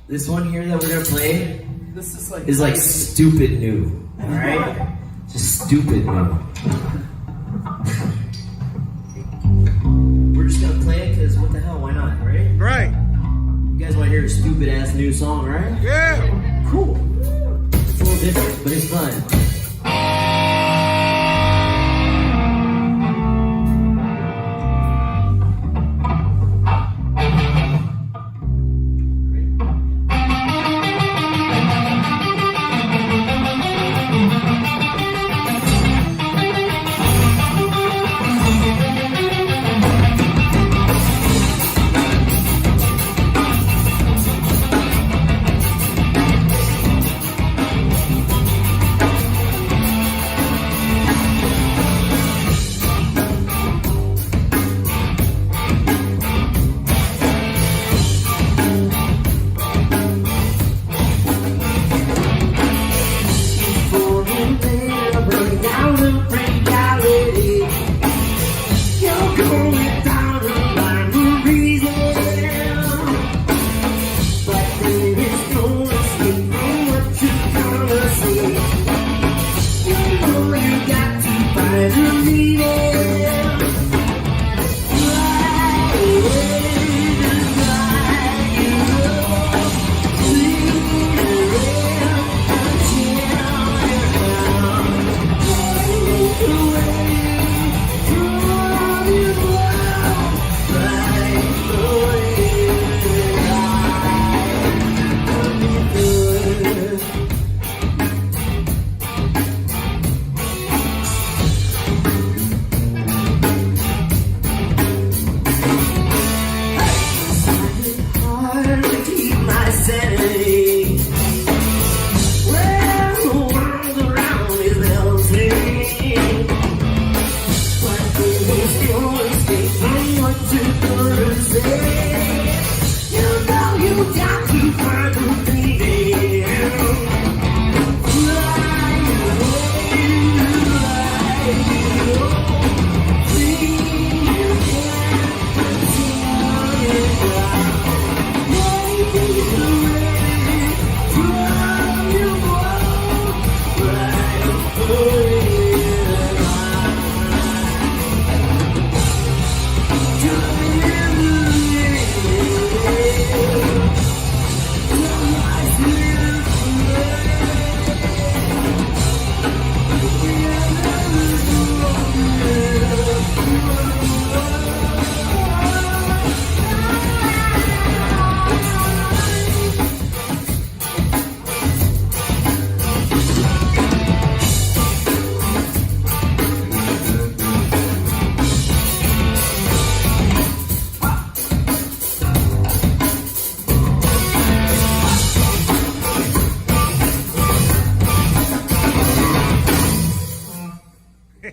This one here that we're gonna play is like stupid new. Alright? Just stupid new. We're just gonna play it because what the hell, why not, right? Right. You guys wanna hear a stupid ass new song, right? Yeah. Cool. It's a little different, but it's fun.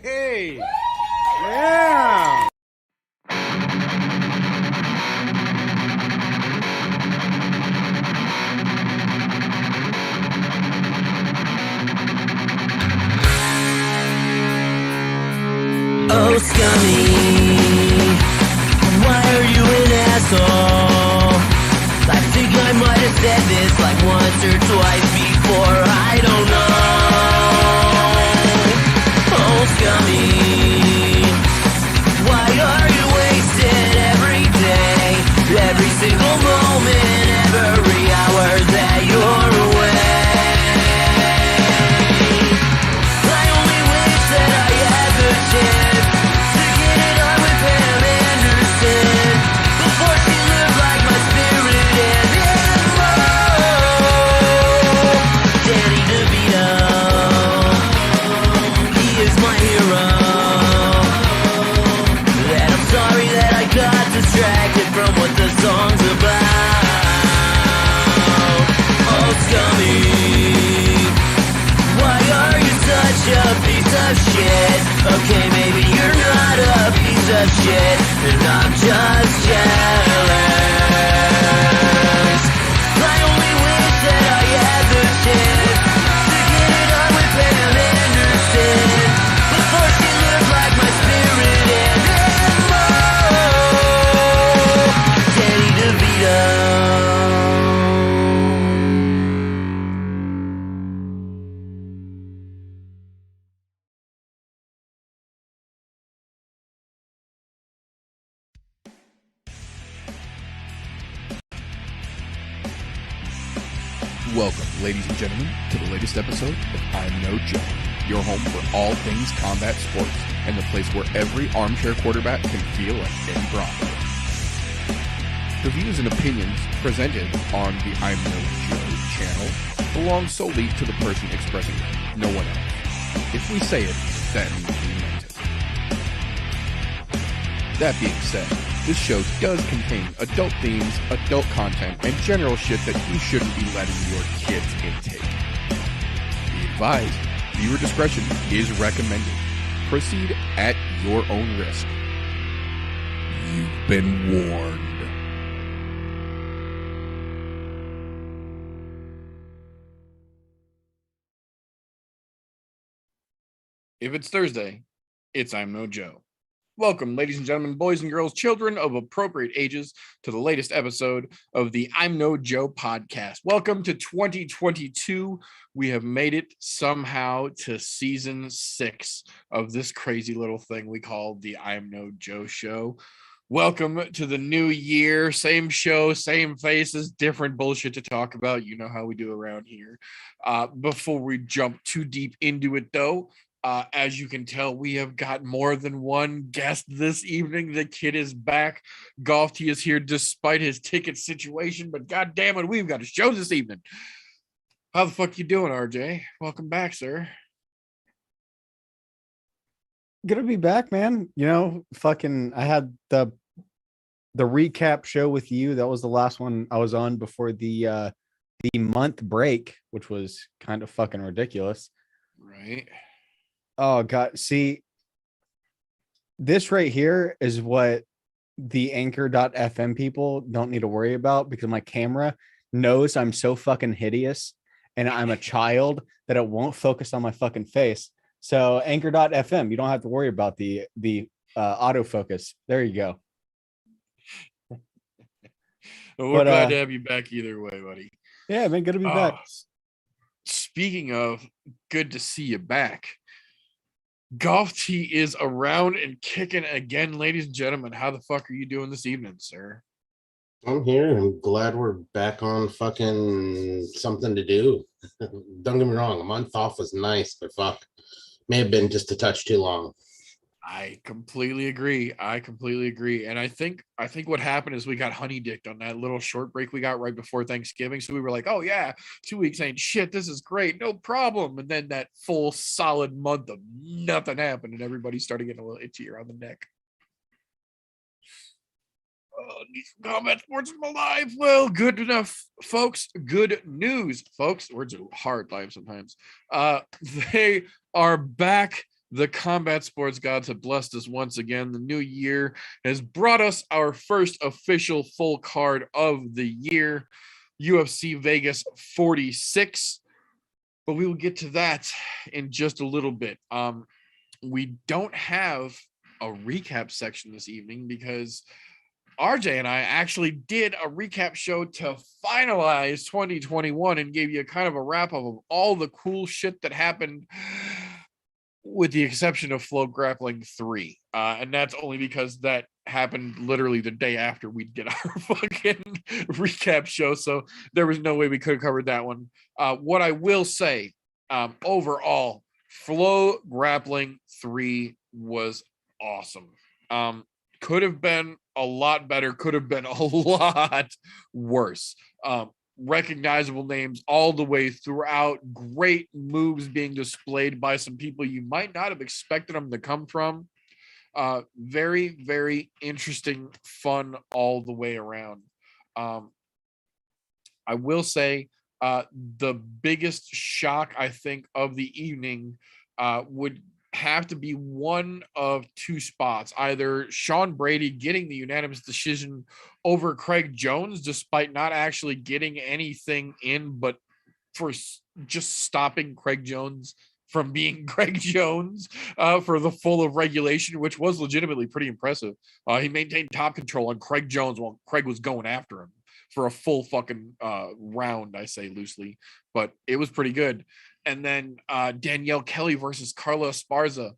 Hey! Yeah! Oh, scummy, why are you an asshole? I think I might have said this like once or twice before, I don't know. Oh, scummy, why are you wasted every day, every single moment, every hour that you're away? I only wish that I had the chance to get it on with Pam Anderson before she lived like my spirit animal. Danny DeVito, he is my hero. And I'm sorry that I got distracted from what the song's about. Oh, scummy, why are you such a piece of shit? Okay, maybe you're not a piece of shit, and I'm just jealous. I only wish that I had the chance to get it on with Pam Anderson before she lived like my spirit animal. Danny DeVito. Welcome, ladies and gentlemen, to the latest episode of I'm No Joe, your home for all things combat sports, and the place where every armchair quarterback can feel like Eddie Bravo. The views and opinions presented on the I'm No Joe channel belong solely to the person expressing them, no one else. If we say it, that means we meant it. That being said, this show does contain adult themes, adult content, and general shit that you shouldn't be letting your kids intake. Be advised, viewer discretion is recommended. Proceed at your own risk. You've been warned. If it's Thursday, it's I'm No Joe. Welcome, ladies and gentlemen, boys and girls, children of appropriate ages, to the latest episode of the I'm No Joe podcast. Welcome to 2022. We have made it somehow to season 6 of this crazy little thing we call the I'm No Joe show. Welcome to the new year. Same show, same faces, different bullshit to talk about. You know how we do around here. Before we jump too deep into it, though, as you can tell, we have got more than one guest this evening. The kid is back. Golf T is here despite his ticket situation, but god damn it, we've got a show this evening. How the fuck you doing, RJ? Welcome back, sir. Good to be back, man. You know, I had the recap show with you. That was the last one I was on before the month break, which was kind of fucking ridiculous. Right. Oh god, see, this right here is what the anchor.fm people don't need to worry about, because my camera knows I'm so fucking hideous and I'm a child that it won't focus on my fucking face. So anchor.fm, you don't have to worry about the autofocus. There you go. Well, we're glad to have you back either way, buddy. Yeah, man, good to be back. Speaking of good to see you back, Golf T is around and kicking again, ladies and gentlemen. How the fuck are you doing this evening, sir? I'm here. I'm glad we're back on fucking something to do. Don't get me wrong. A month off was nice, but fuck, may have been just a touch too long. I completely agree. And I think what happened is we got honey dicked on that little short break we got right before Thanksgiving. So we were like, oh yeah, 2 weeks ain't shit. This is great. No problem. And then that full solid month of nothing happened and everybody started getting a little itchy around the neck. Need some combat sports in my life. Well, good enough, folks. Good news, folks. Words are hard live sometimes. They are back. The combat sports gods have blessed us once again. The new year has brought us our first official full card of the year, UFC Vegas 46. But we will get to that in just a little bit. We don't have a recap section this evening because RJ and I actually did a recap show to finalize 2021 and gave you a kind of a wrap up of all the cool shit that happened, with the exception of Flow Grappling 3. And that's only because that happened literally the day after we did our fucking recap show. So there was no way we could have covered that one. What I will say, overall, Flow Grappling 3 was awesome. Could have been a lot better, could have been a lot worse. Recognizable names all the way throughout, great moves being displayed by some people you might not have expected them to come from. Very, very interesting, fun all the way around. I will say the biggest shock, I think, of the evening would have to be one of two spots. Either Sean Brady getting the unanimous decision over Craig Jones, despite not actually getting anything in, but for just stopping Craig Jones from being Craig Jones for the full of regulation, which was legitimately pretty impressive. He maintained top control on Craig Jones while Craig was going after him for a full fucking round, I say loosely, but it was pretty good. And then Danielle Kelly versus Carla Esparza.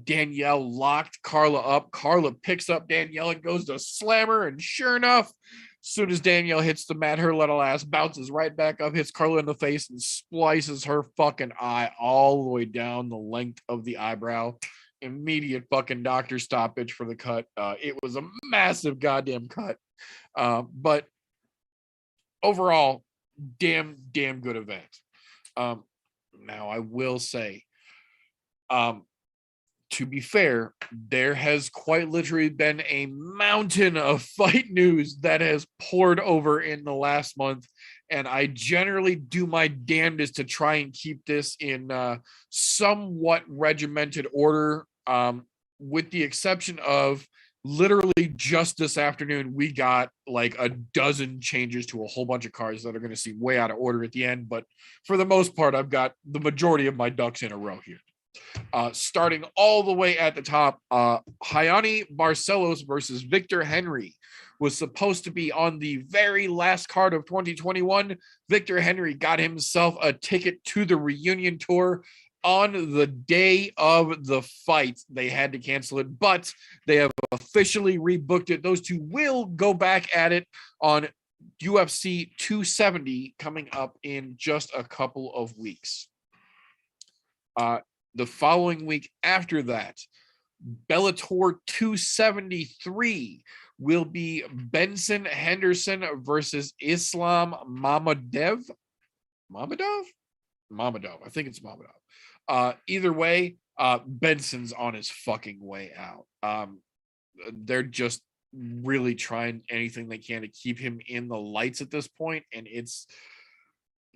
Danielle locked Carla up. Carla picks up Danielle and goes to slam her, and sure enough, Soon as Danielle hits the mat, her little ass bounces right back up, hits Carla in the face, and splices her fucking eye all the way down the length of the eyebrow. Immediate fucking doctor stoppage for the cut. It was a massive goddamn cut. But overall, damn good event. Now I will say, to be fair, there has quite literally been a mountain of fight news that has poured over in the last month, and I generally do my damnedest to try and keep this in somewhat regimented order, with the exception of literally just this afternoon, we got like a dozen changes to a whole bunch of cards that are going to seem way out of order at the end, but for the most part, I've got the majority of my ducks in a row here. Starting all the way at the top, Hayani Barcelos versus Victor Henry was supposed to be on the very last card of 2021. Victor Henry got himself a ticket to the reunion tour on the day of the fight. They had to cancel it, but they have officially rebooked it. Those two will go back at it on UFC 270 coming up in just a couple of weeks. The following week after that, Bellator 273 will be Benson Henderson versus Islam Mammadov. I think it's Mammadov. Either way, Benson's on his fucking way out. They're just really trying anything they can to keep him in the lights at this point, and it's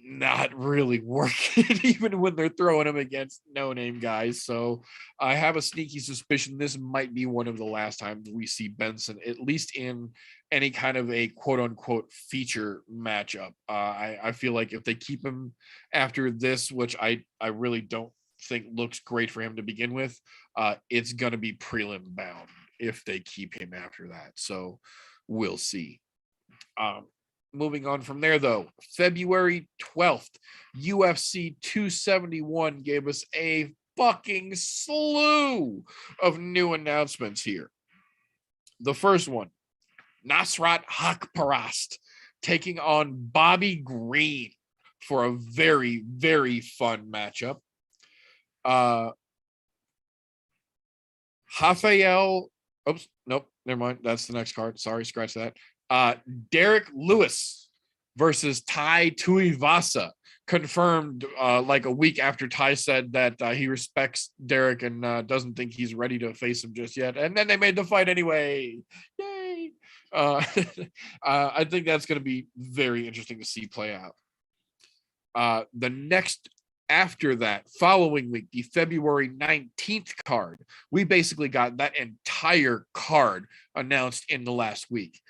not really working even when they're throwing him against no-name guys. So I have a sneaky suspicion this might be one of the last times we see Benson, at least in any kind of a quote-unquote feature matchup. I feel like if they keep him after this, which I really don't think looks great for him to begin with, it's going to be prelim bound if they keep him after that. So we'll see. Moving on from there, though, February 12th, UFC 271 gave us a fucking slew of new announcements here. The first one, Nasrat Hakarast taking on Bobby Green for a very, very fun matchup. Rafael, oops, nope, never mind. That's the next card. Sorry, scratch that. Derek Lewis versus Tai Tuivasa, confirmed like a week after Tai said that he respects Derek and doesn't think he's ready to face him just yet. And then they made the fight anyway. Yay. I think that's going to be very interesting to see play out. The next after that, following week, the February 19th card, we basically got that entire card announced in the last week.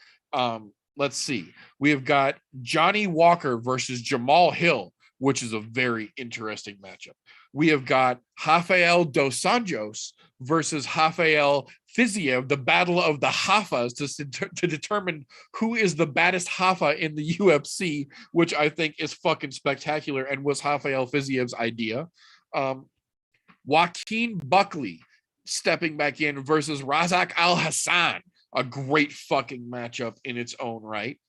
Let's see. We have got Johnny Walker versus Jamal Hill, which is a very interesting matchup. We have got Rafael dos Anjos versus Rafael Fiziev, the battle of the Hafas to determine who is the baddest Hafa in the UFC, which I think is fucking spectacular and was Rafael Fiziev's idea. Joaquin Buckley stepping back in versus Razak Al Hassan, a great fucking matchup in its own right.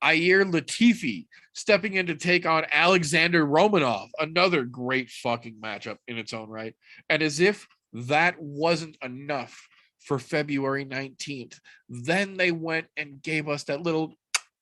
Ayer Latifi stepping in to take on Alexander Romanov, another great fucking matchup in its own right. And as if that wasn't enough for February 19th, then they went and gave us that little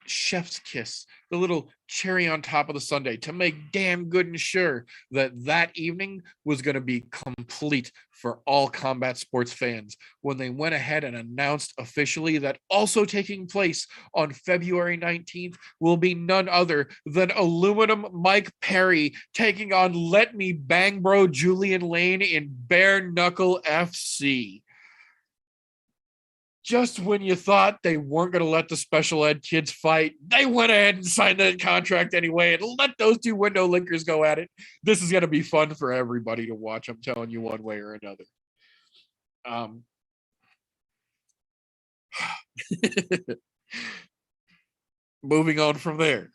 chef's kiss, the little cherry on top of the sundae to make damn good and sure that that evening was going to be complete for all combat sports fans when they went ahead and announced officially that also taking place on February 19th will be none other than Aluminum Mike Perry taking on Let Me Bang Bro Julian Lane in Bare Knuckle FC. Just when you thought they weren't going to let the special ed kids fight, they went ahead and signed that contract anyway and let those two window lickers go at it. This is going to be fun for everybody to watch. I'm telling you, one way or another. Moving on from there.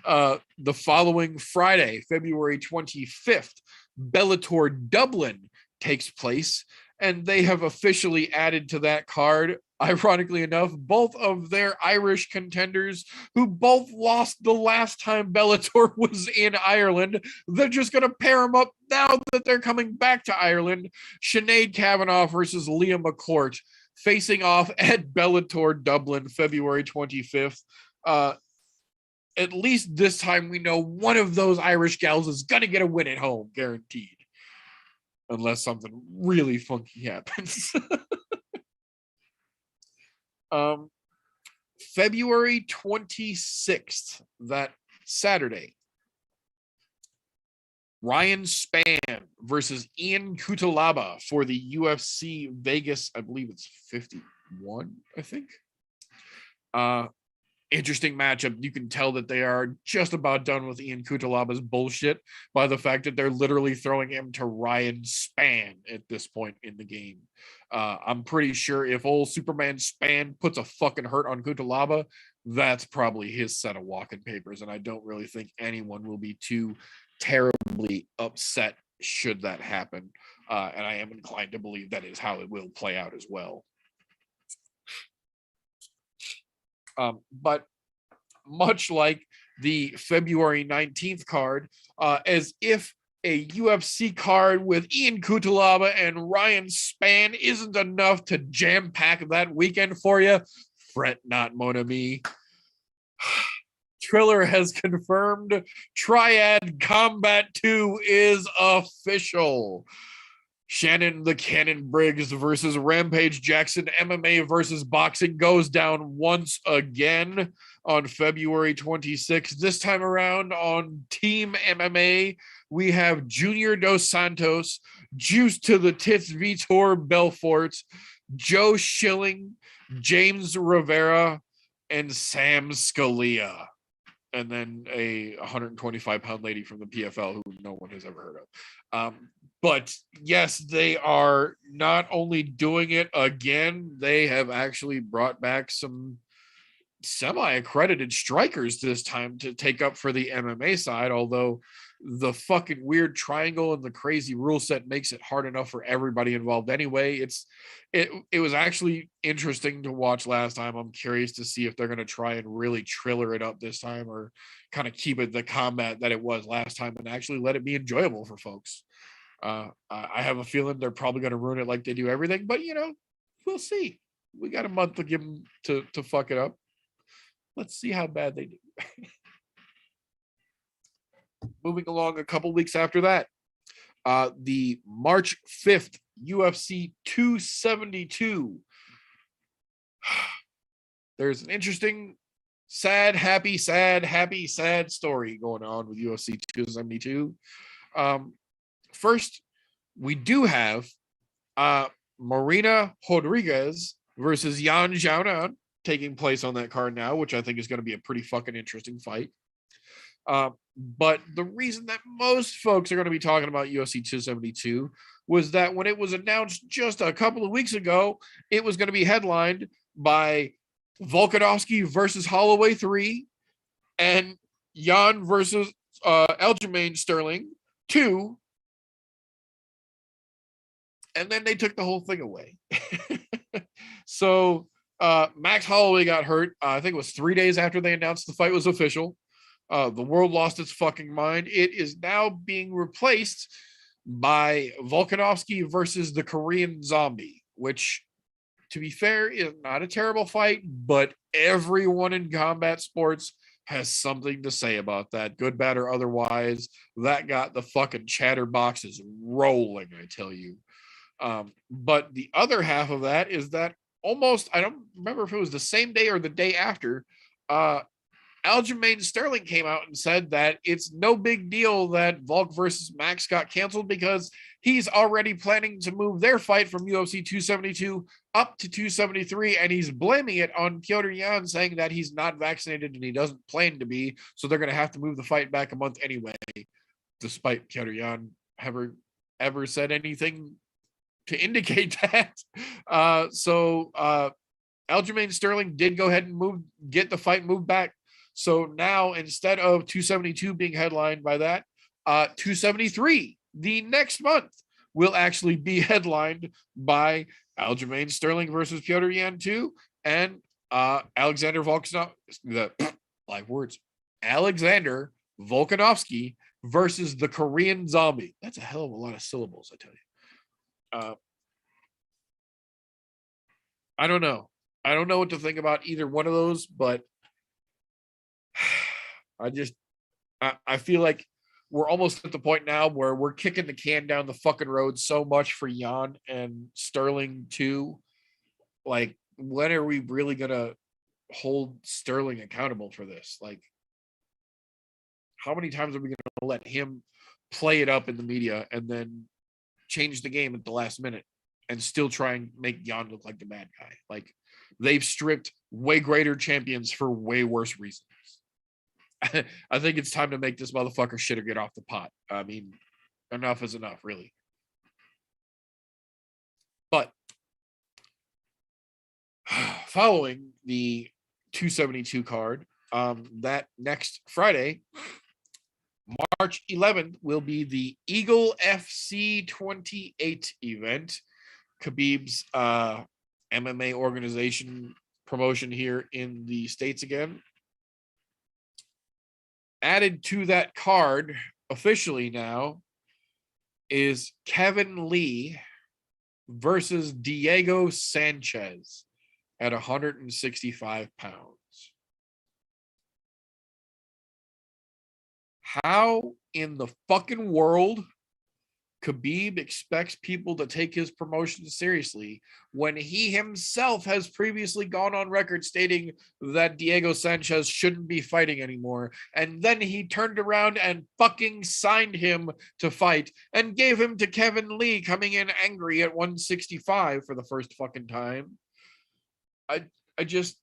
The following Friday, February 25th, Bellator Dublin takes place and they have officially added to that card, ironically enough, both of their Irish contenders who both lost the last time Bellator was in Ireland. They're just going to pair them up now that they're coming back to Ireland. Sinead Kavanagh versus Leah McCourt, facing off at Bellator Dublin, February 25th. At least this time we know one of those Irish gals is going to get a win at home, guaranteed. Unless something really funky happens. February 26th, that Saturday. Ryan Spann versus Ian Kutilaba for the UFC Vegas, I believe it's 51, I think. Interesting matchup. You can tell that they are just about done with Ian Kutilaba's bullshit by the fact that they're literally throwing him to Ryan Spann at this point in the game. I'm pretty sure if old Superman Spann puts a fucking hurt on Kutilaba, that's probably his set of walking papers. And I don't really think anyone will be too terribly upset should that happen. And I am inclined to believe that is how it will play out as well. But much like the February 19th card, as if a UFC card with Ian Kutilaba and Ryan Spann isn't enough to jam-pack that weekend for you, fret not, mon ami. Triller has confirmed Triad Combat 2 is official. Shannon the Cannon Briggs versus Rampage Jackson MMA versus boxing goes down once again on February 26th. This time around on Team MMA, we have Junior Dos Santos, Juice to the Tits Vitor Belfort, Joe Schilling, James Rivera, and Sam Scalia. And then a 125-pound lady from the PFL who no one has ever heard of. But yes, they are not only doing it again, they have actually brought back some semi-accredited strikers this time to take up for the MMA side, although the fucking weird triangle and the crazy rule set makes it hard enough for everybody involved anyway. It was actually interesting to watch last time. I'm curious to see if they're going to try and really triller it up this time or kind of keep it the combat that it was last time and actually let it be enjoyable for folks. I have a feeling they're probably going to ruin it like they do everything, but we'll see. We got a month to give them to fuck it up. Let's see how bad they do. Moving along a couple weeks after that, the March 5th UFC 272. There's an interesting, sad, happy, sad story going on with UFC 272. First, we do have Marina Rodriguez versus Yan Zhao taking place on that card now, which I think is going to be a pretty fucking interesting fight. But the reason that most folks are going to be talking about UFC 272 was that when it was announced just a couple of weeks ago, it was going to be headlined by Volkanovski versus Holloway 3 and Yan versus Aljamain Sterling 2. And then they took the whole thing away. So Max Holloway got hurt. I think it was 3 days after they announced the fight was official. The world lost its fucking mind. It is now being replaced by Volkanovski versus the Korean Zombie, which, to be fair, is not a terrible fight, but everyone in combat sports has something to say about that, good, bad, or otherwise. That got the fucking chatterboxes rolling, I tell you. But the other half of that is that almost, I don't remember if it was the same day or the day after, Aljamain Sterling came out and said that it's no big deal that Volk versus Max got canceled because he's already planning to move their fight from UFC 272 up to 273, and he's blaming it on Petr Yan, saying that he's not vaccinated and he doesn't plan to be, so they're going to have to move the fight back a month anyway, despite Petr Yan ever said anything to indicate that. So Aljamain Sterling did go ahead and get the fight moved back. So now, instead of 272 being headlined by that, 273 the next month will actually be headlined by Aljamain Sterling versus Piotr Yan 2 and Alexander Volkanovski versus the Korean Zombie. That's a hell of a lot of syllables, I tell you. I don't know. I don't know what to think about either one of those, but I feel like we're almost at the point now where we're kicking the can down the fucking road so much for Yan and Sterling too. Like, when are we really gonna hold Sterling accountable for this? Like, how many times are we gonna let him play it up in the media and then change the game at the last minute and still try and make Yan look like the bad guy? Like, they've stripped way greater champions for way worse reasons. I think it's time to make this motherfucker shit or get off the pot. I mean, enough is enough, really. But following the 272 card, that next Friday, March 11th, will be the Eagle FC 28 event, Khabib's MMA organization promotion here in the States again. Added to that card officially now is Kevin Lee versus Diego Sanchez at 165 pounds. How in the fucking world Khabib expects people to take his promotion seriously when he himself has previously gone on record stating that Diego Sanchez shouldn't be fighting anymore, and then he turned around and fucking signed him to fight and gave him to Kevin Lee, coming in angry at 165 for the first fucking time. I just,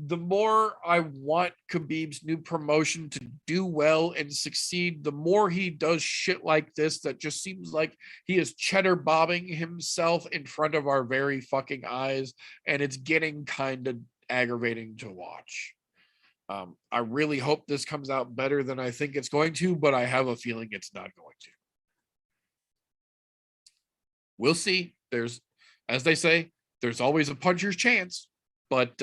the more I want Khabib's new promotion to do well and succeed, the more he does shit like this that just seems like he is cheddar bobbing himself in front of our very fucking eyes, and it's getting kind of aggravating to watch. I really hope this comes out better than I think it's going to, but I have a feeling it's not going to. We'll see. There's, as they say, there's always a puncher's chance. But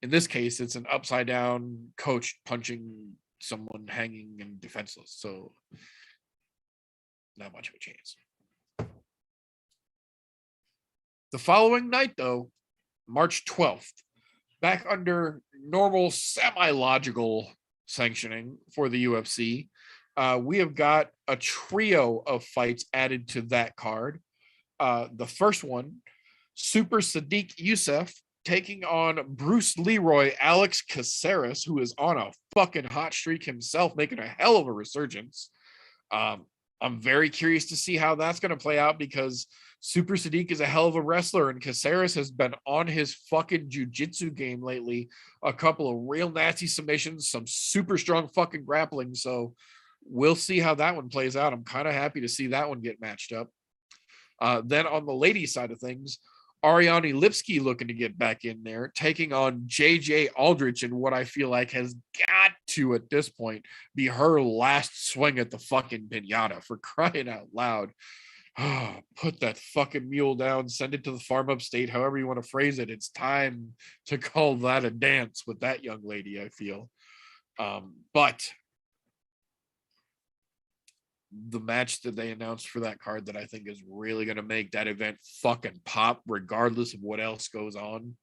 in this case, it's an upside down coach punching someone hanging and defenseless. So not much of a chance. The following night, though, March 12th, back under normal semi-logical sanctioning for the UFC, we have got a trio of fights added to that card. The first one, Super Sadiq Youssef taking on Bruce Leroy Alex Caceres, who is on a fucking hot streak himself, making a hell of a resurgence. I'm very curious to see how that's going to play out, because Super Sadiq is a hell of a wrestler, and Caceres has been on his fucking jiu-jitsu game lately. A couple of real nasty submissions, some super strong fucking grappling. So we'll see how that one plays out. I'm kind of happy to see that one get matched up. Then on the ladies' side of things, Ariane Lipsky looking to get back in there, taking on JJ Aldrich in what I feel like has got to, at this point, be her last swing at the fucking pinata, for crying out loud. Oh, put that fucking mule down, send it to the farm upstate, however you want to phrase it. It's time to call that a dance with that young lady, I feel. But the match that they announced for that card that I think is really going to make that event fucking pop, regardless of what else goes on,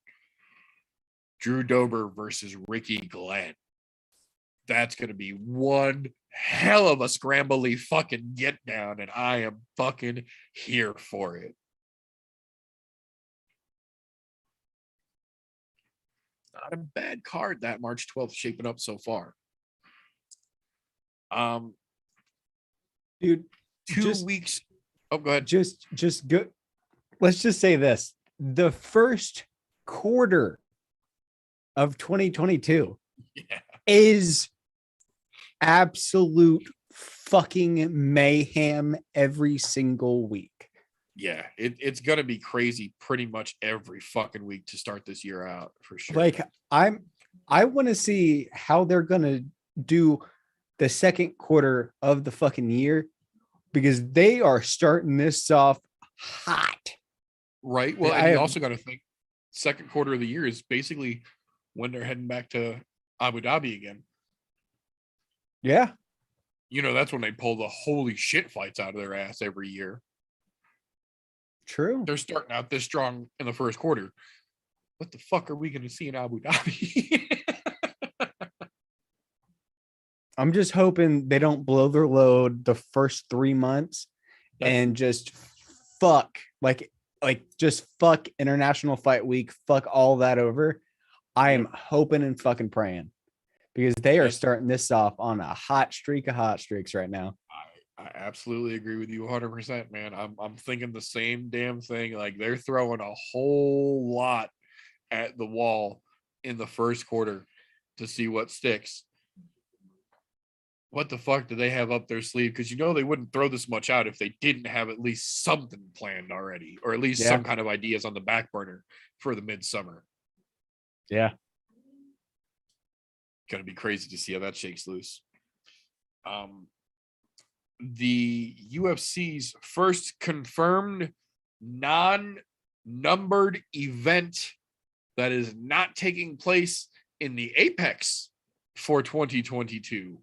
Drew Dober versus Ricky Glenn. That's going to be one hell of a scrambly fucking get down, and I am fucking here for it. Not a bad card, that March 12th shaping up so far. Dude, 2 weeks. Oh, go ahead. Just go. Let's just say this: the first quarter of 2022 is absolute fucking mayhem every single week. Yeah, it's gonna be crazy pretty much every fucking week to start this year out, for sure. Like, I want to see how they're gonna do the second quarter of the fucking year because they are starting this off hot. Right. Well, I and you have- also got to think second quarter of the year is basically when they're heading back to Abu Dhabi again. Yeah. You know, that's when they pull the holy shit fights out of their ass every year. True. They're starting out this strong in the first quarter. What the fuck are we going to see in Abu Dhabi? I'm just hoping they don't blow their load the first 3 months and just fuck just fuck International Fight Week, fuck all that over. I am hoping and fucking praying because they are starting this off on a hot streak of hot streaks right now. I absolutely agree with you 100%, man. I'm thinking the same damn thing. Like they're throwing a whole lot at the wall in the first quarter to see what sticks. What the fuck do they have up their sleeve? Because you know they wouldn't throw this much out if they didn't have at least something planned already, or at least some kind of ideas on the back burner for the midsummer. Yeah. Gonna be crazy to see how that shakes loose. The UFC's first confirmed non-numbered event that is not taking place in the Apex for 2022.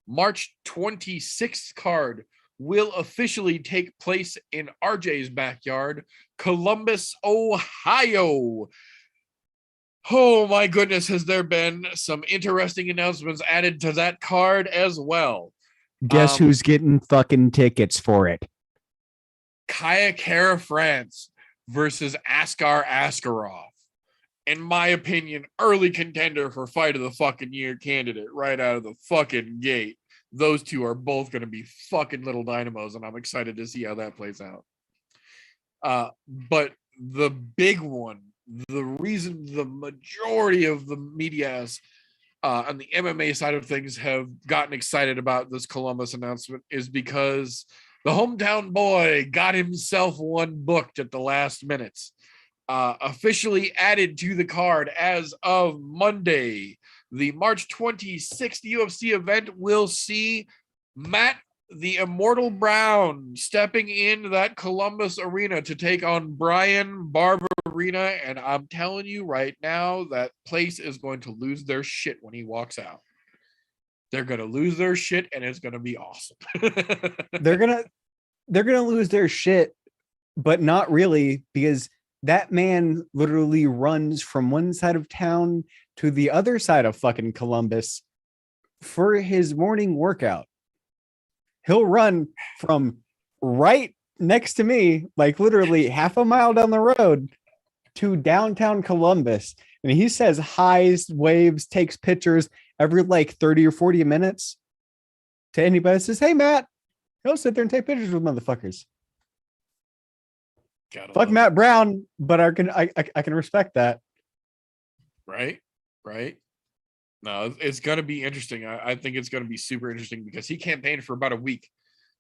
March 26th card will officially take place in RJ's backyard, Columbus, Ohio. Oh my goodness, has there been some interesting announcements added to that card as well? Guess who's getting fucking tickets for it? Kaya Kara France versus Askar Askarov. In my opinion, early contender for fight of the fucking year candidate right out of the fucking gate. Those two are both going to be fucking little dynamos, and I'm excited to see how that plays out. But the big one, the reason the majority of the media on the MMA side of things have gotten excited about this Columbus announcement is because the hometown boy got himself one booked at the last minutes. Officially added to the card as of Monday. The March 26th UFC event will see Matt the Immortal Brown stepping into that Columbus arena to take on Brian Barberina. And I'm telling you right now, that place is going to lose their shit when he walks out. They're going to lose their shit and it's going to be awesome. They're going to lose their shit, but not really, because that man literally runs from one side of town to the other side of fucking Columbus for his morning workout. He'll run from right next to me, like literally half a mile down the road, to downtown Columbus. And he says highs, waves, takes pictures every like 30 or 40 minutes to anybody that says, "Hey, Matt." He'll sit there and take pictures with motherfuckers. Fuck Matt Brown, but I can respect that. Right. No, it's going to be interesting. I think it's going to be super interesting because he campaigned for about a week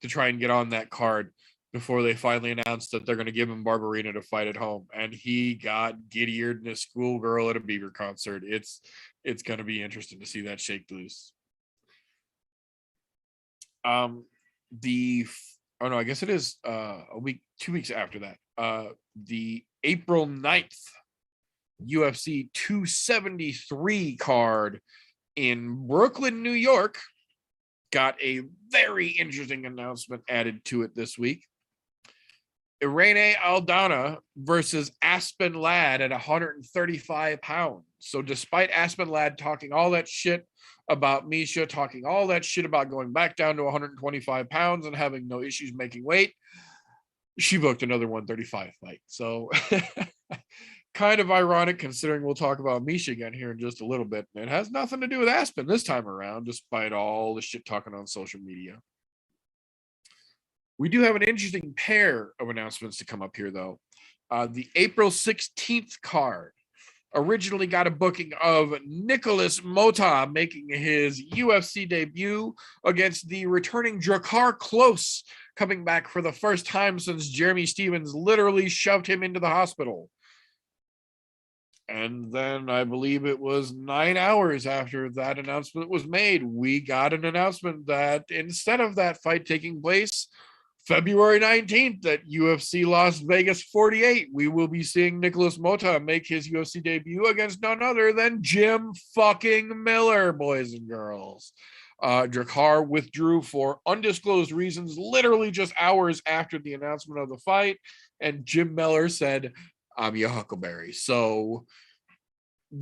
to try and get on that card before they finally announced that they're going to give him Barberina to fight at home. And he got giddy-eared in a schoolgirl at a Bieber concert. It's going to be interesting to see that shake loose. I guess it is 2 weeks after that. The April 9th UFC 273 card in Brooklyn, New York, got a very interesting announcement added to it this week. Irene Aldana versus Aspen Ladd at 135 pounds. So despite Aspen Ladd talking all that shit about Misha, talking all that shit about going back down to 125 pounds and having no issues making weight, she booked another 135 fight. So kind of ironic considering we'll talk about Misha again here in just a little bit. It has nothing to do with Aspen this time around, despite all the shit talking on social media. We do have an interesting pair of announcements to come up here, though. The April 16th card originally got a booking of Nicholas Mota making his UFC debut against the returning Drakkar Klose, coming back for the first time since Jeremy Stevens literally shoved him into the hospital. And then I believe it was 9 hours after that announcement was made, we got an announcement that instead of that fight taking place February 19th at UFC Las Vegas 48, we will be seeing Nicholas Mota make his UFC debut against none other than Jim fucking Miller, boys and girls. Drakkar withdrew for undisclosed reasons, literally just hours after the announcement of the fight. And Jim Miller said, I'm your Huckleberry. So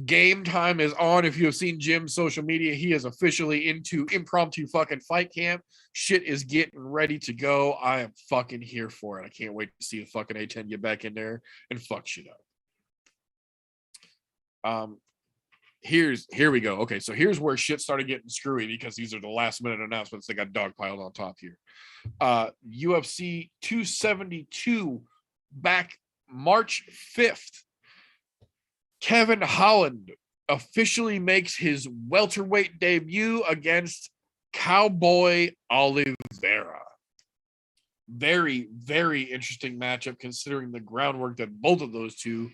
game time is on. If you have seen Jim's social media, he is officially into impromptu fucking fight camp. Shit is getting ready to go. I am fucking here for it. I can't wait to see the fucking A10 get back in there and fuck shit up. Here we go. Okay, so here's where shit started getting screwy because these are the last minute announcements that got dogpiled on top here. UFC 272 back March 5th. Kevin Holland officially makes his welterweight debut against Cowboy Oliveira. Very, very interesting matchup considering the groundwork that both of those two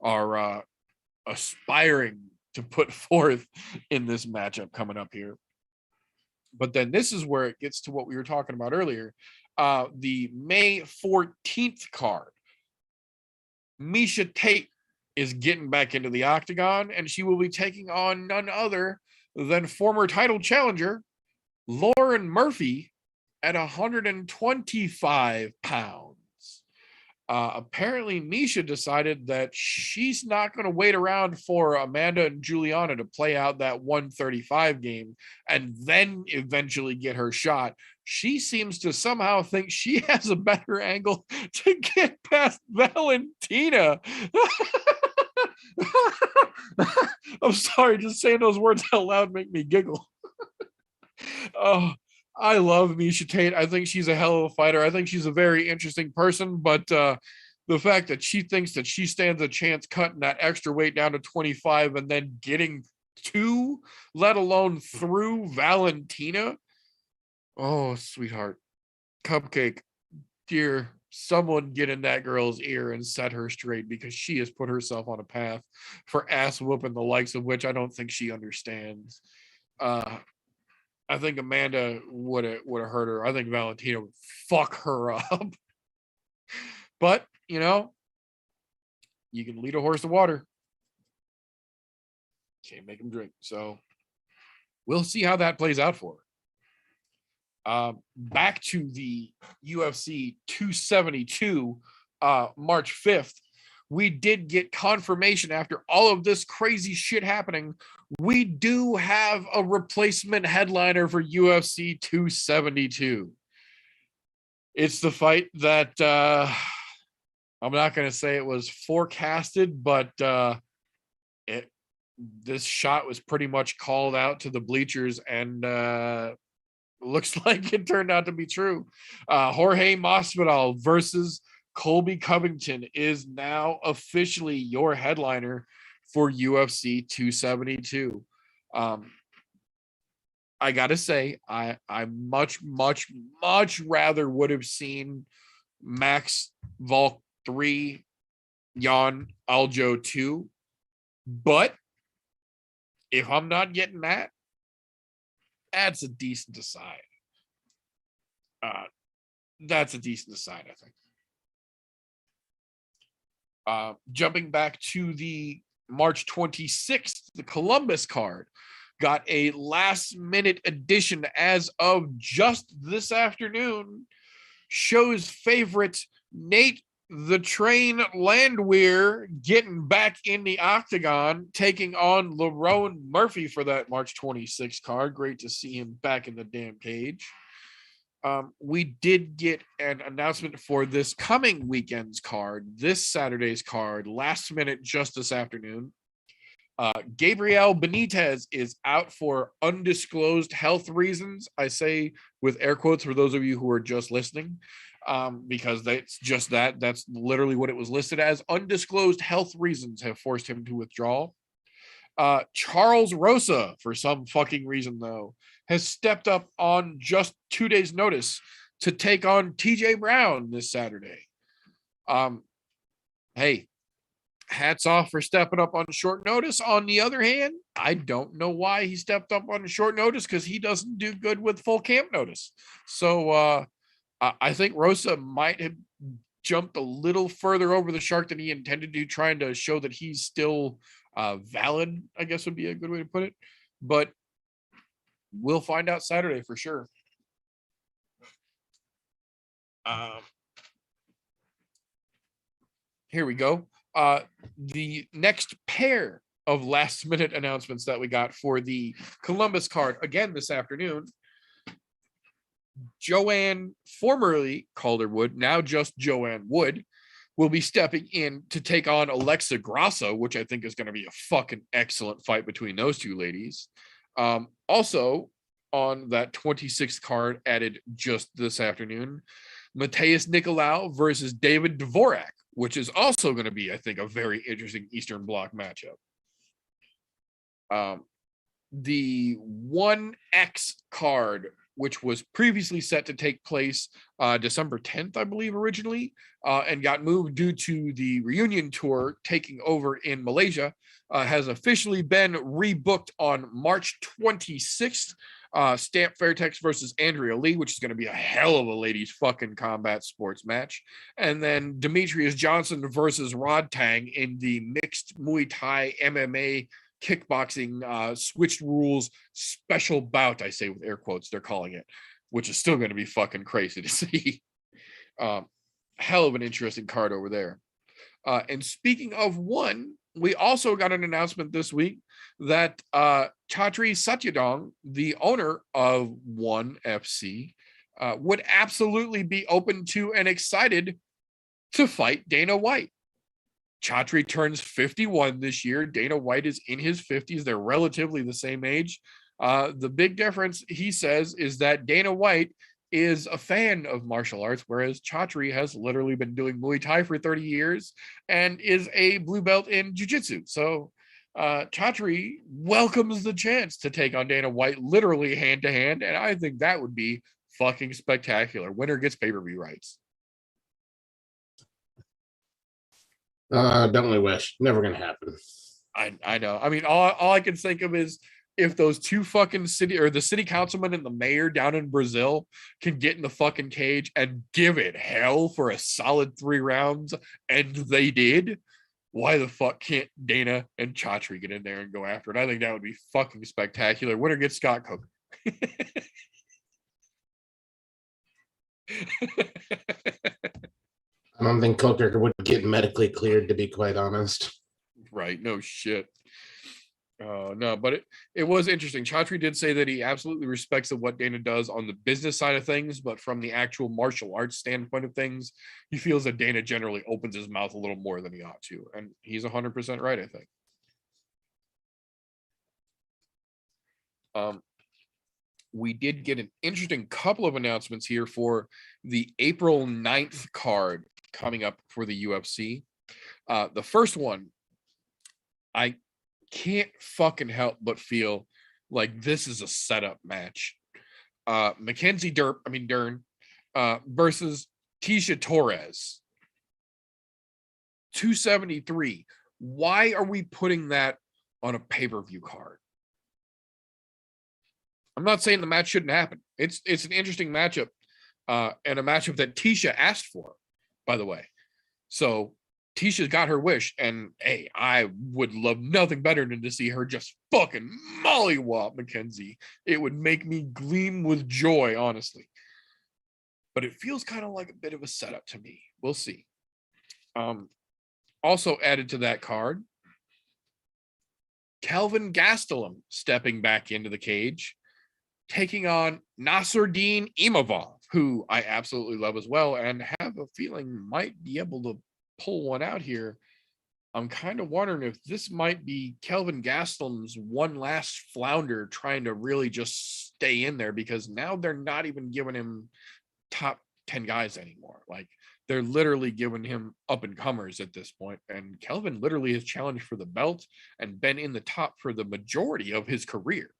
are aspiring to put forth in this matchup coming up here. But then this is where it gets to what we were talking about earlier. The May 14th card. Miesha Tate is getting back into the octagon, and she will be taking on none other than former title challenger Lauren Murphy at 125 pounds. Apparently, Miesha decided that she's not going to wait around for Amanda and Juliana to play out that 135 game and then eventually get her shot. She seems to somehow think she has a better angle to get past Valentina. I'm sorry, just saying those words out loud make me giggle. Oh, I love Miesha Tate. I think she's a hell of a fighter. I think she's a very interesting person, but the fact that she thinks that she stands a chance cutting that extra weight down to 25 and then getting to, let alone through Valentina. Oh, sweetheart. Cupcake, dear, someone get in that girl's ear and set her straight because she has put herself on a path for ass whooping the likes of which I don't think she understands. I think Amanda would have hurt her. I think Valentina would fuck her up. But, you know, you can lead a horse to water. Can't make him drink. So we'll see how that plays out for her. Back to the UFC 272, March 5th. We did get confirmation after all of this crazy shit happening. We do have a replacement headliner for UFC 272. It's the fight that I'm not going to say it was forecasted, but this shot was pretty much called out to the bleachers, and looks like it turned out to be true. Jorge Masvidal versus Colby Covington is now officially your headliner for UFC 272. I gotta say, I much rather would have seen Max Volk 3, Jan Aljo 2, but if I'm not getting that, that's a decent aside. That's a decent aside, I think. Jumping back to the March 26th, the Columbus card got a last minute addition as of just this afternoon. Show's favorite Nate the Train Landwehr getting back in the octagon, taking on Lerone Murphy for that March 26th card. Great to see him back in the damn cage. We did get an announcement for this coming weekend's card, this Saturday's card, last minute just this afternoon. Gabriel Benitez is out for undisclosed health reasons. I say with air quotes for those of you who are just listening, because that's just that. That's literally what it was listed as. Undisclosed health reasons have forced him to withdraw. Charles Rosa, for some fucking reason, though, has stepped up on just 2 days' notice to take on TJ Brown this Saturday. Hey, hats off for stepping up on short notice. On the other hand, I don't know why he stepped up on short notice, because he doesn't do good with full camp notice. So I think Rosa might have jumped a little further over the shark than he intended to, trying to show that he's still valid, I guess would be a good way to put it. But we'll find out Saturday for sure. Here we go. The next pair of last minute announcements that we got for the Columbus card again this afternoon. Joanne, formerly Calderwood, now just Joanne Wood, will be stepping in to take on Alexa Grasso, which I think is going to be a fucking excellent fight between those two ladies. Also on that 26th card added just this afternoon, Mateus Nicolau versus David Dvorak, which is also going to be, I think, a very interesting Eastern Bloc matchup. The 1X card, which was previously set to take place December 10th, I believe, originally, and got moved due to the reunion tour taking over in Malaysia, has officially been rebooked on March 26th. Stamp Fairtex versus Andrea Lee, which is going to be a hell of a ladies fucking combat sports match. And then Demetrius Johnson versus Rod Tang in the mixed Muay Thai MMA kickboxing switched rules special bout, I say with air quotes, they're calling it, which is still going to be fucking crazy to see. Hell of an interesting card over there. And speaking of one, we also got an announcement this week that Chatri Satyadong, the owner of ONE FC, would absolutely be open to and excited to fight Dana White. Chatri turns 51 this year. Dana White is in his 50s. They're relatively the same age. The big difference, he says, is that Dana White is a fan of martial arts, whereas Chatri has literally been doing Muay Thai for 30 years and is a blue belt in jiu-jitsu. So Chatri welcomes the chance to take on Dana White literally hand to hand, and I think that would be fucking spectacular. Winner gets pay-per-view rights. Don't really wish. Never gonna happen. I know. I mean, all I can think of is if those two fucking the city councilman and the mayor down in Brazil can get in the fucking cage and give it hell for a solid 3 rounds, and they did, why the fuck can't Dana and Chatri get in there and go after it? I think that would be fucking spectacular. Winner gets Scott Cook. I don't think Coker would get medically cleared, to be quite honest. Right, no shit. No, but it was interesting. Chatri did say that he absolutely respects what Dana does on the business side of things, but from the actual martial arts standpoint of things, he feels that Dana generally opens his mouth a little more than he ought to, and he's 100% right, I think. We did get an interesting couple of announcements here for the April 9th card coming up for the UFC. The first one, I can't fucking help but feel like this is a setup match. Mackenzie Dern versus Tisha Torres. 273. Why are we putting that on a pay-per-view card? I'm not saying the match shouldn't happen. It's an interesting matchup, and a matchup that Tisha asked for, by the way. So Tisha's got her wish, and hey, I would love nothing better than to see her just fucking mollywop Mackenzie. It would make me gleam with joy, honestly. But it feels kind of like a bit of a setup to me. We'll see. Also added to that card, Kelvin Gastelum stepping back into the cage, taking on Nasruddin Imavov, who I absolutely love as well, and have a feeling might be able to pull one out here. I'm kind of wondering if this might be Kelvin Gastelum's one last flounder trying to really just stay in there, because now they're not even giving him top 10 guys anymore. Like, they're literally giving him up and comers at this point. And Kelvin literally has challenged for the belt and been in the top for the majority of his career.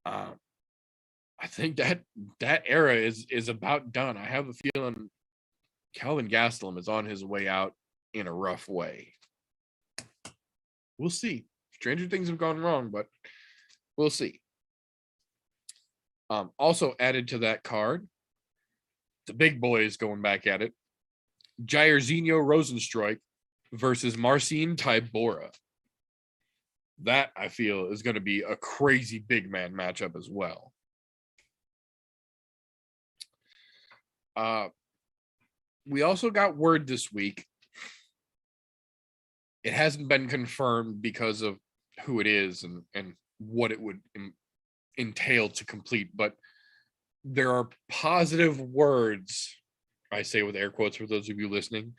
I think that era is about done. I have a feeling Kelvin Gastelum is on his way out in a rough way. We'll see. Stranger things have gone wrong, but we'll see. Also added to that card, the big boys going back at it. Jairzinho Rosenstruik versus Marcin Tybura. That, I feel, is going to be a crazy big man matchup as well. We also got word this week. It hasn't been confirmed because of who it is and what it would entail to complete, but there are positive words, I say with air quotes for those of you listening,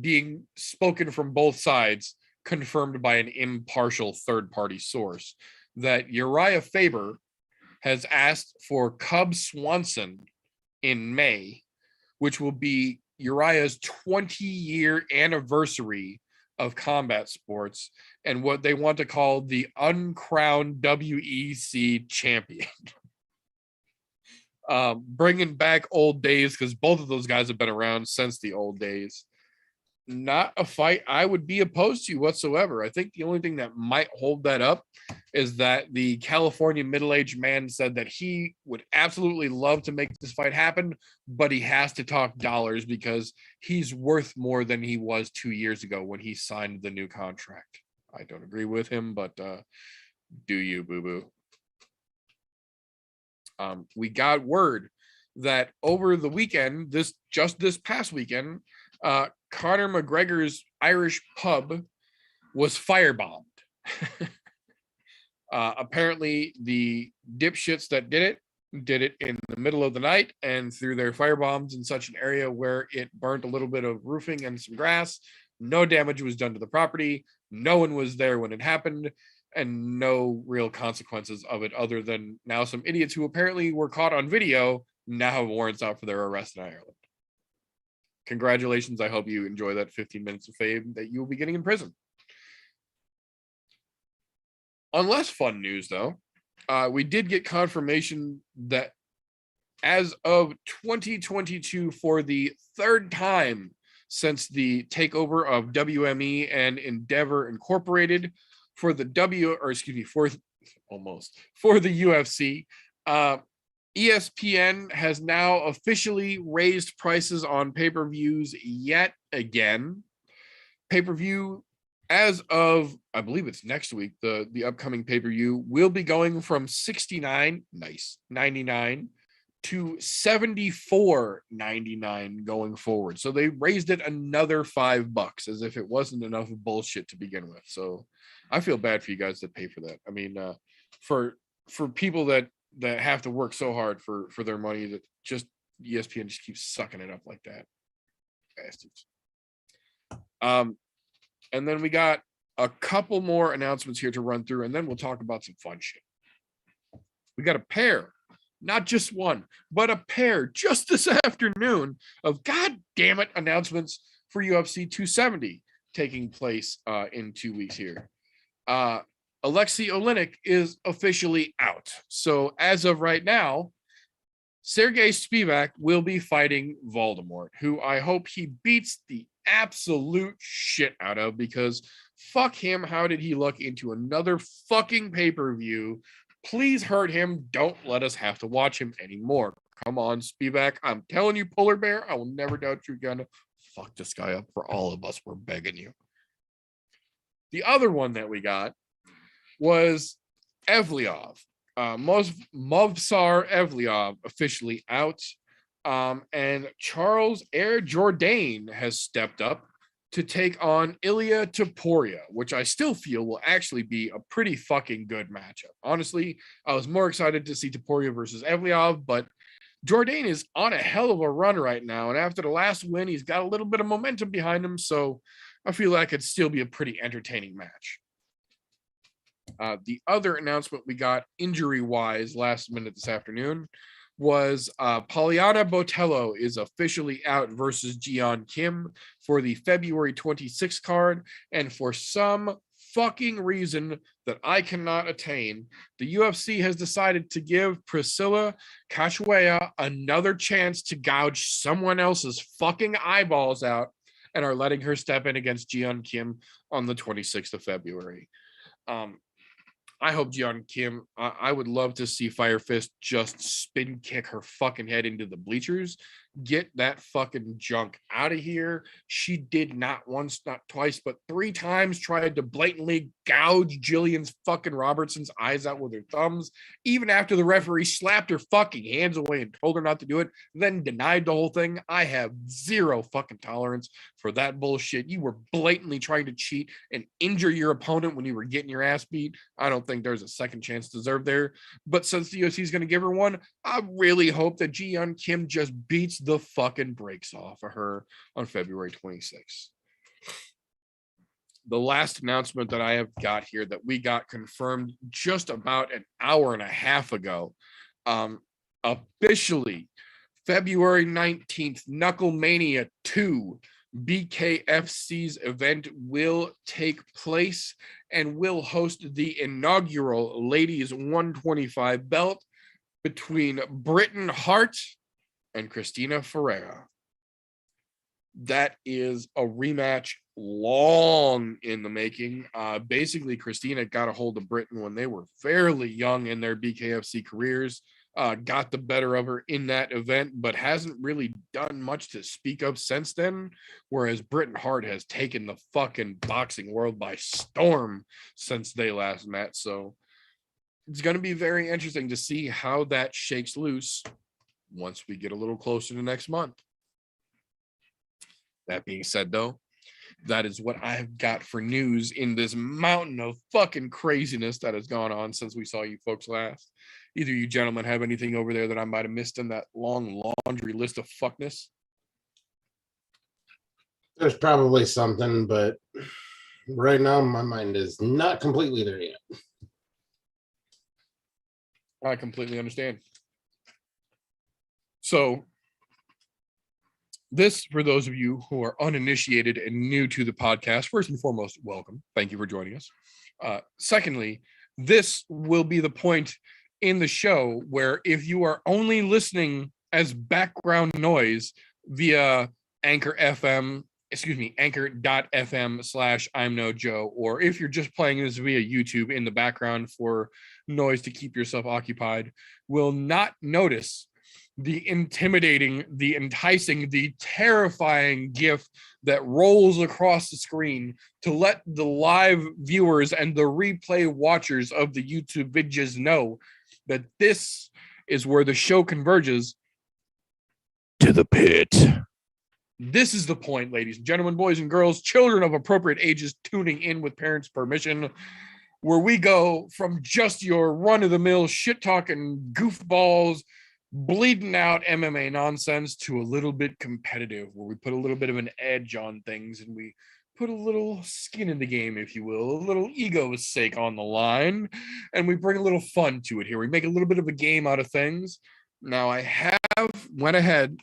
being spoken from both sides, confirmed by an impartial third-party source, that Uriah Faber has asked for Cub Swanson in May, which will be Uriah's 20-year anniversary of combat sports and what they want to call the uncrowned WEC champion. Bringing back old days, because both of those guys have been around since the old days. Not a fight I would be opposed to whatsoever. I think the only thing that might hold that up is that the California middle-aged man said that he would absolutely love to make this fight happen, but he has to talk dollars because he's worth more than he was 2 years ago when he signed the new contract. I don't agree with him, but do you, boo-boo? We got word that over the weekend, this past weekend, Conor McGregor's Irish pub was firebombed. Apparently, the dipshits that did it in the middle of the night and threw their firebombs in such an area where it burnt a little bit of roofing and some grass. No damage was done to the property. No one was there when it happened, and no real consequences of it other than now some idiots who apparently were caught on video now have warrants out for their arrest in Ireland. Congratulations. I hope you enjoy that 15 minutes of fame that you will be getting in prison. On less fun news, though, we did get confirmation that as of 2022, for the third time since the takeover of WME and Endeavor Incorporated, for the UFC, ESPN has now officially raised prices on pay-per-views yet again. Pay-per-view, as of, I believe it's next week, the upcoming pay-per-view will be going from $69.99 to $74.99 going forward. So they raised it another $5, as if it wasn't enough bullshit to begin with. So I feel bad for you guys that pay for that. I mean, for people that have to work so hard for their money, that just ESPN just keeps sucking it up like that. Bastards. And then we got a couple more announcements here to run through, and then we'll talk about some fun shit. We got a pair, not just one, but a pair just this afternoon of goddamn it announcements for UFC 270 taking place in 2 weeks here. Alexei Oleinik is officially out. So as of right now, Sergey Spivak will be fighting Voldemort, who I hope he beats the absolute shit out of, because fuck him. How did he luck into another fucking pay-per-view? Please hurt him. Don't let us have to watch him anymore. Come on, Spivak. I'm telling you, Polar Bear, I will never doubt you're gonna fuck this guy up for all of us. We're begging you. The other one that we got was Evliov. Movsar Evliov officially out. And Charles Air Jourdain has stepped up to take on Ilya Topuria, which I still feel will actually be a pretty fucking good matchup. Honestly, I was more excited to see Topuria versus Evliov, but Jourdain is on a hell of a run right now. And after the last win, he's got a little bit of momentum behind him. So I feel like it'd still be a pretty entertaining match. The other announcement we got injury-wise last minute this afternoon was Poliana Botello is officially out versus Jian Kim for the February 26th card. And for some fucking reason that I cannot attain, the UFC has decided to give Priscilla Cachoeira another chance to gouge someone else's fucking eyeballs out and are letting her step in against Jeon Kim on the 26th of February. I hope Jeon Kim, I would love to see Fire Fist just spin kick her fucking head into the bleachers. Get that fucking junk out of here. She did not once, not twice, but 3 times tried to blatantly gouge Jillian's fucking Robertson's eyes out with her thumbs, even after the referee slapped her fucking hands away and told her not to do it, then denied the whole thing. I have zero fucking tolerance for that bullshit. You were blatantly trying to cheat and injure your opponent when you were getting your ass beat. I don't think there's a second chance deserved there. But since the UFC is going to give her one, I really hope that Jeon Kim just beats the fucking brakes off of her on February 26th. The last announcement that I have got here that we got confirmed just about an hour and a half ago, officially February 19th, Knucklemania 2 BKFC's event will take place and will host the inaugural ladies 125 belt between Britain Hart and Christina Ferreira. That is a rematch long in the making. Basically, Christina got a hold of Britain when they were fairly young in their BKFC careers, got the better of her in that event, but hasn't really done much to speak of since then, whereas Britain Hart has taken the fucking boxing world by storm since they last met. So it's going to be very interesting to see how that shakes loose once we get a little closer to next month. That being said, though, that is what I've got for news in this mountain of fucking craziness that has gone on since we saw you folks last. Either you gentlemen have anything over there that I might have missed in that long laundry list of fuckness? There's probably something, but right now my mind is not completely there yet. I completely understand. So this, for those of you who are uninitiated and new to the podcast, first and foremost, welcome. Thank you for joining us. Secondly, this will be the point in the show where if you are only listening as background noise via anchor.fm/I'm No Joe, or if you're just playing this via YouTube in the background for noise to keep yourself occupied, will not notice the intimidating, the enticing, the terrifying GIF that rolls across the screen to let the live viewers and the replay watchers of the YouTube videos know that this is where the show converges to the pit. This is the point, ladies and gentlemen, boys and girls, children of appropriate ages tuning in with parents' permission, where we go from just your run-of-the-mill shit-talking goofballs, bleeding out MMA nonsense to a little bit competitive, where we put a little bit of an edge on things and we put a little skin in the game, if you will, a little ego's sake on the line, and we bring a little fun to it here. We make a little bit of a game out of things. Now, I have went ahead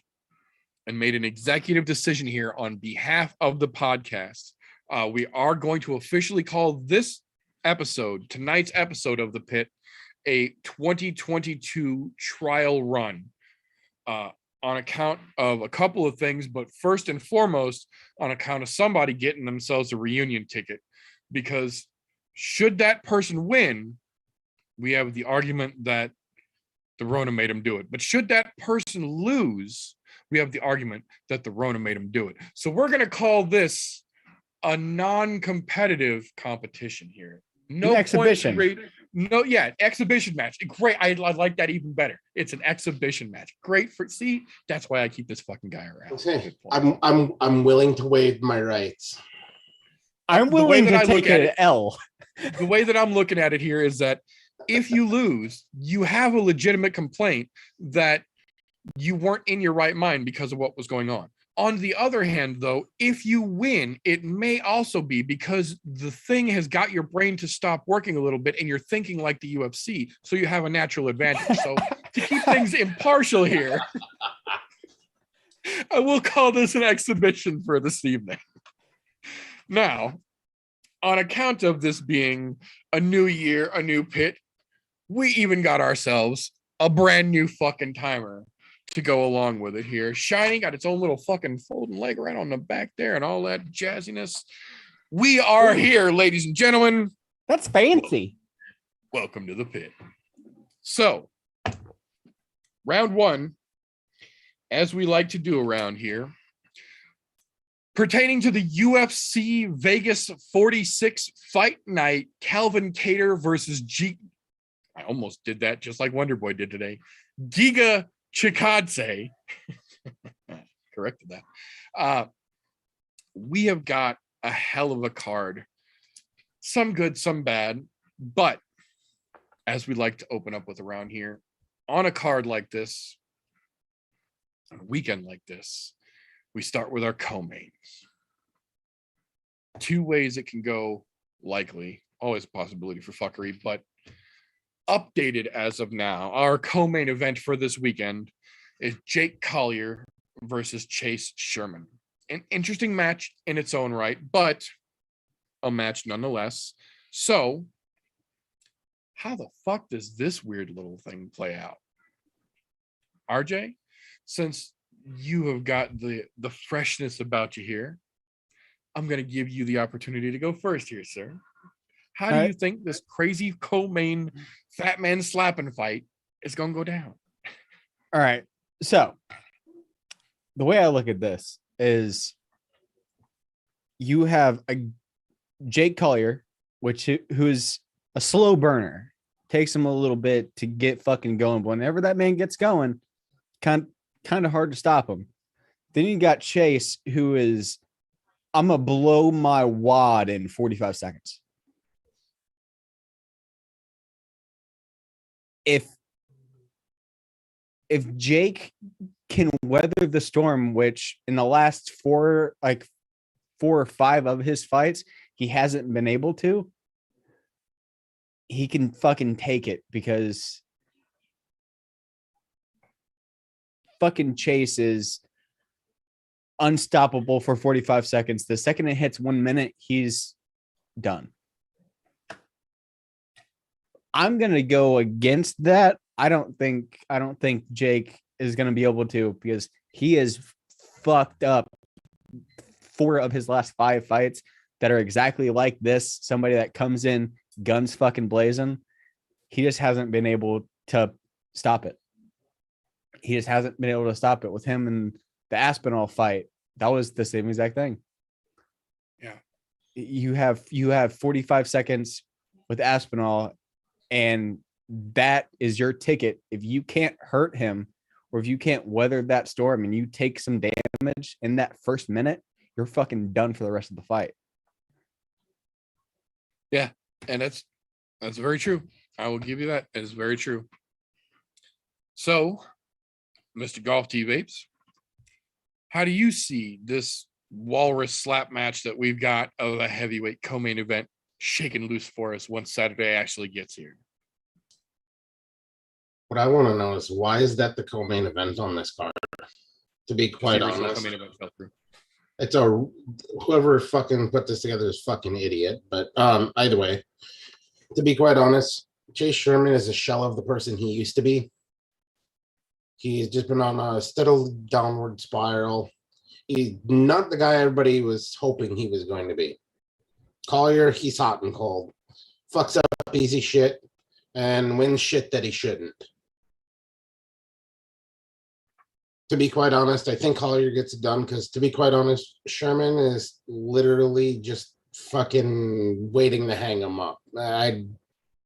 and made an executive decision here on behalf of the podcast. We are going to officially call this episode, tonight's episode of The Pit, a 2022 trial run on account of a couple of things, but first and foremost on account of somebody getting themselves a reunion ticket, because should that person win, we have the argument that the Rona made him do it. But should that person lose, we have the argument that the Rona made him do it. So we're going to call this a non-competitive competition here. No exhibition. Exhibition match. Great. I like that even better. It's an exhibition match. Great for that's why I keep this fucking guy around. Okay. I'm willing to waive my rights. I'm willing to take an L. The way that I'm looking at it here is that if you lose, you have a legitimate complaint that you weren't in your right mind because of what was going on. On the other hand, though, if you win, it may also be because the thing has got your brain to stop working a little bit and you're thinking like the UFC, so you have a natural advantage. So to keep things impartial here, I will call this an exhibition for this evening. Now, on account of this being a new year, a new pit, we even got ourselves a brand new fucking timer to go along with it here. Shiny got its own little fucking folding leg right on the back there and all that jazziness. We are here, ladies and gentlemen. That's fancy. Welcome to the pit. So, round one, as we like to do around here, pertaining to the UFC Vegas 46 fight night, Calvin Kattar versus I almost did that just like Wonder Boy did today. Giga Chikadze. Corrected that. We have got a hell of a card. Some good, some bad. But as we like to open up with around here, on a card like this, on a weekend like this, we start with our co-mains. Two ways it can go, likely. Always a possibility for fuckery, but updated as of now, our co-main event for this weekend is Jake Collier versus Chase Sherman. An interesting match in its own right, but a match nonetheless. So, how the fuck does this weird little thing play out? RJ, since you have got the freshness about you here, I'm going to give you the opportunity to go first here, sir. How do you think this crazy co-main fat man slapping fight is going to go down? All right. So the way I look at this is you have a Jake Collier, who's a slow burner. Takes him a little bit to get fucking going. But whenever that man gets going, kind of hard to stop him. Then you got Chase, who is, I'm going to blow my wad in 45 seconds. If Jake can weather the storm, which in the last four or five of his fights, he hasn't been able to, he can fucking take it, because fucking Chase is unstoppable for 45 seconds. The second it hits 1 minute, he's done. I'm going to go against that. I don't think Jake is going to be able to, because he is fucked up 4 of his last 5 fights that are exactly like this. Somebody that comes in guns fucking blazing. He just hasn't been able to stop it. He just hasn't been able to stop it with him and the Aspinall fight. That was the same exact thing. Yeah. You have 45 seconds with Aspinall, and that is your ticket. If you can't hurt him, or if you can't weather that storm and you take some damage in that first minute, you're fucking done for the rest of the fight. Yeah, and that's very true. I will give you that. It's very true. So, Mr. Golf T Vapes, how do you see this walrus slap match that we've got of a heavyweight co-main event shaken loose for us once Saturday actually gets here? What I want to know is, why is that the co-main event on this card? To be quite honest, co-main event fell through. it's whoever fucking put this together is fucking idiot. But either way, to be quite honest, Chase Sherman is a shell of the person he used to be. He's just been on a steady downward spiral. He's not the guy everybody was hoping he was going to be. Collier, he's hot and cold. Fucks up easy shit and wins shit that he shouldn't. To be quite honest, I think Collier gets it done, because to be quite honest, Sherman is literally just fucking waiting to hang him up.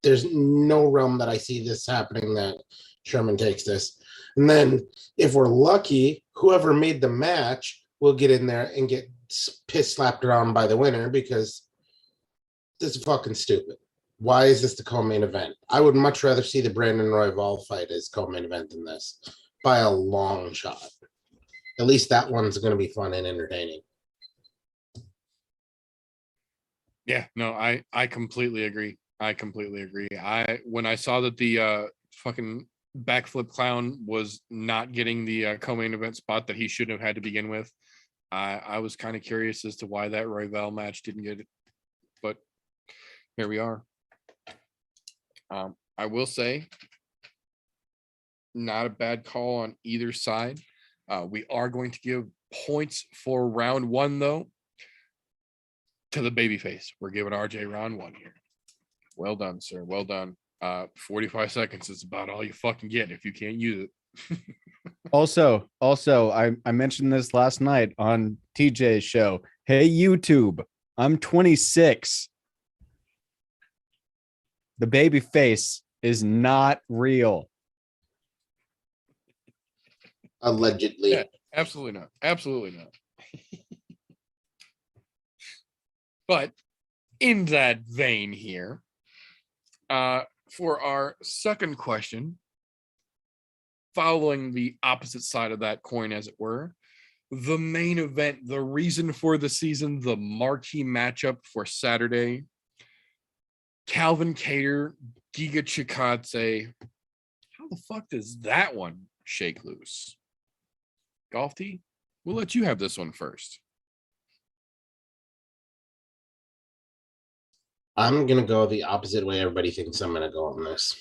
There's no realm that I see this happening that Sherman takes this. And then if we're lucky, whoever made the match will get in there and get piss slapped around by the winner, because this is fucking stupid. Why is this the co-main event? I would much rather see the Brandon Royval fight as co-main event than this, by a long shot. At least that one's going to be fun and entertaining. Yeah, no, I completely agree. When I saw that the fucking backflip clown was not getting the co-main event spot that he shouldn't have had to begin with, I was kind of curious as to why that Royval match didn't get it. But here we are. I will say, Not a bad call on either side. We are going to give points for round one, though, to the babyface. We're giving RJ round one here. Well done, sir. Well done. 45 seconds is about all you fucking get if you can't use it. Also, I mentioned this last night on TJ's show. Hey, YouTube, I'm 26. The baby face is not real. Allegedly. Yeah, absolutely not. Absolutely not. But in that vein here, for our second question, following the opposite side of that coin, as it were, the main event, the reason for the season, the marquee matchup for Saturday, Calvin Kattar, Giga Chikadze. How the fuck does that one shake loose? Golf T, we'll let you have this one first. I'm going to go the opposite way everybody thinks I'm going to go on this.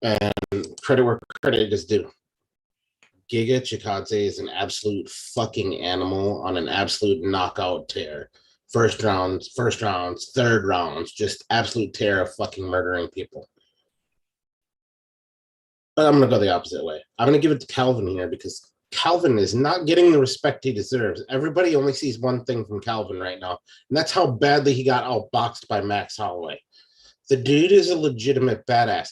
And credit where credit is due. Giga Chikadze is an absolute fucking animal on an absolute knockout tear. First rounds, third rounds, just absolute tear of fucking murdering people. But I'm going to go the opposite way. I'm going to give it to Calvin here because Calvin is not getting the respect he deserves. Everybody only sees one thing from Calvin right now, and that's how badly he got outboxed by Max Holloway. The dude is a legitimate badass.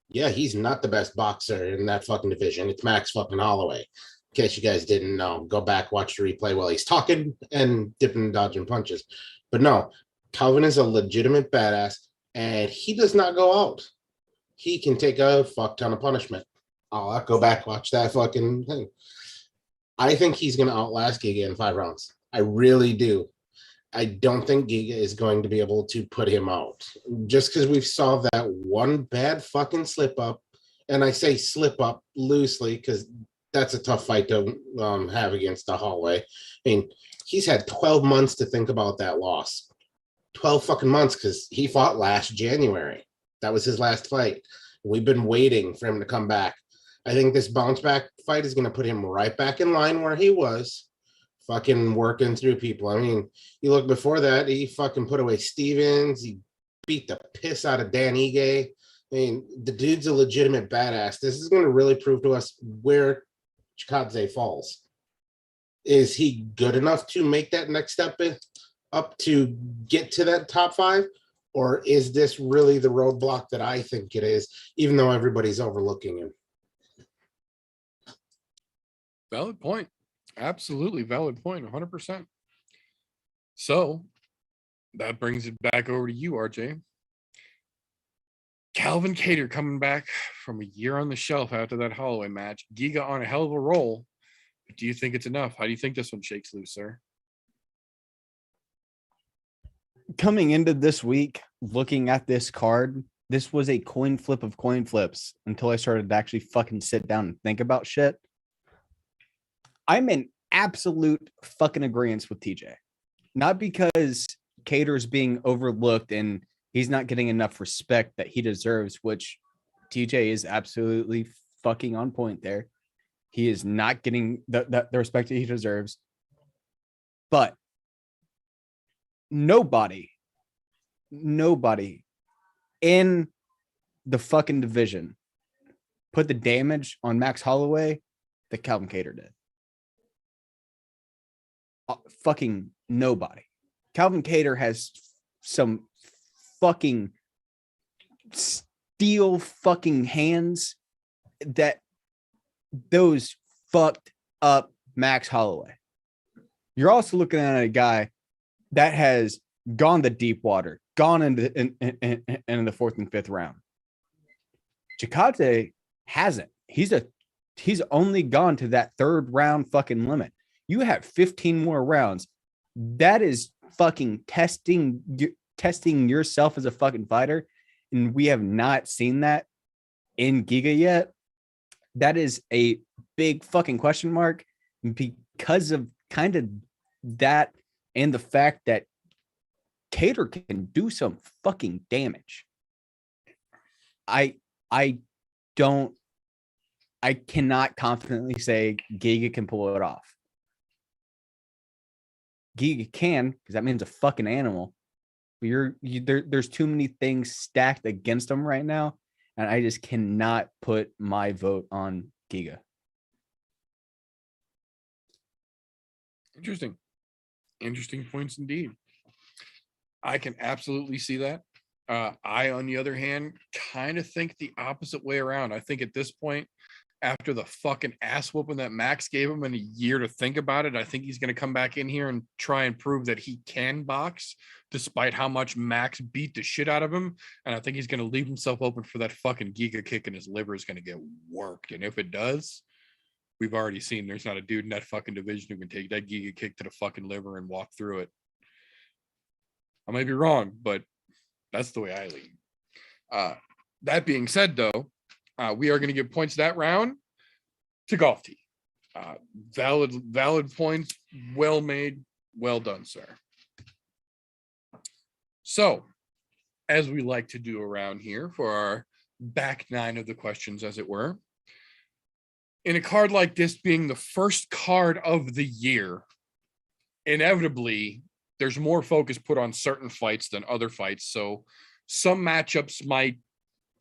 Yeah, he's not the best boxer in that fucking division. It's Max fucking Holloway. In case you guys didn't know, go back, watch the replay while he's talking and dipping and dodging punches. But no, Calvin is a legitimate badass, and he does not go out. He can take a fuck ton of punishment. I'll go back, watch that fucking thing. I think he's going to outlast Giga in 5 rounds. I really do. I don't think Giga is going to be able to put him out. Just because we saw that one bad fucking slip up, and I say slip up loosely because that's a tough fight to have against the Holloway. I mean, he's had 12 months to think about that loss. 12 fucking months because he fought last January. That was his last fight. We've been waiting for him to come back. I think this bounce back fight is going to put him right back in line where he was, fucking working through people. I mean, you look before that, he fucking put away Stevens. He beat the piss out of Dan Ige. I mean, the dude's a legitimate badass. This is going to really prove to us where Chikadze falls. Is he good enough to make that next step up to get to that top 5? Or is this really the roadblock that I think it is, even though everybody's overlooking him? Valid point. Absolutely valid point. 100%. So that brings it back over to you, RJ. Calvin Kattar coming back from a year on the shelf after that Holloway match. Giga on a hell of a roll. But do you think it's enough? How do you think this one shakes loose, sir? Coming into this week, looking at this card, this was a coin flip of coin flips until I started to actually fucking sit down and think about shit. I'm in absolute fucking agreement with TJ. Not because Kattar's being overlooked and he's not getting enough respect that he deserves, which TJ is absolutely fucking on point there. He is not getting the respect that he deserves. But nobody in the fucking division put the damage on Max Holloway that Calvin Kattar did. Fucking nobody. Calvin Kattar has some fucking steel fucking hands that those fucked up Max Holloway. You're also looking at a guy that has gone the deep water, gone into in the 4th and 5th round. Chikadze hasn't. He's only gone to that 3rd round fucking limit. You have 15 more rounds. That is fucking testing yourself as a fucking fighter. And we have not seen that in Giga yet. That is a big fucking question mark because of kind of that and the fact that Kattar can do some fucking damage. I cannot confidently say Giga can pull it off. Giga can, because that means a fucking animal. But there's too many things stacked against him right now, and I just cannot put my vote on Giga. Interesting points indeed. I can absolutely see that. I, on the other hand, kind of think the opposite way around. I think at this point, after the fucking ass whooping that Max gave him in a year to think about it, I think he's going to come back in here and try and prove that he can box, despite how much Max beat the shit out of him. And I think he's going to leave himself open for that fucking Giga kick, and his liver is going to get worked. And if it does, we've already seen there's not a dude in that fucking division who can take that Giga kick to the fucking liver and walk through it. I might be wrong, but that's the way I lean. That being said, though, we are going to give points that round to Golf Tee. Valid points. Well made. Well done, sir. So, as we like to do around here for our back nine of the questions, as it were, in a card like this being the first card of the year, inevitably, there's more focus put on certain fights than other fights. So some matchups might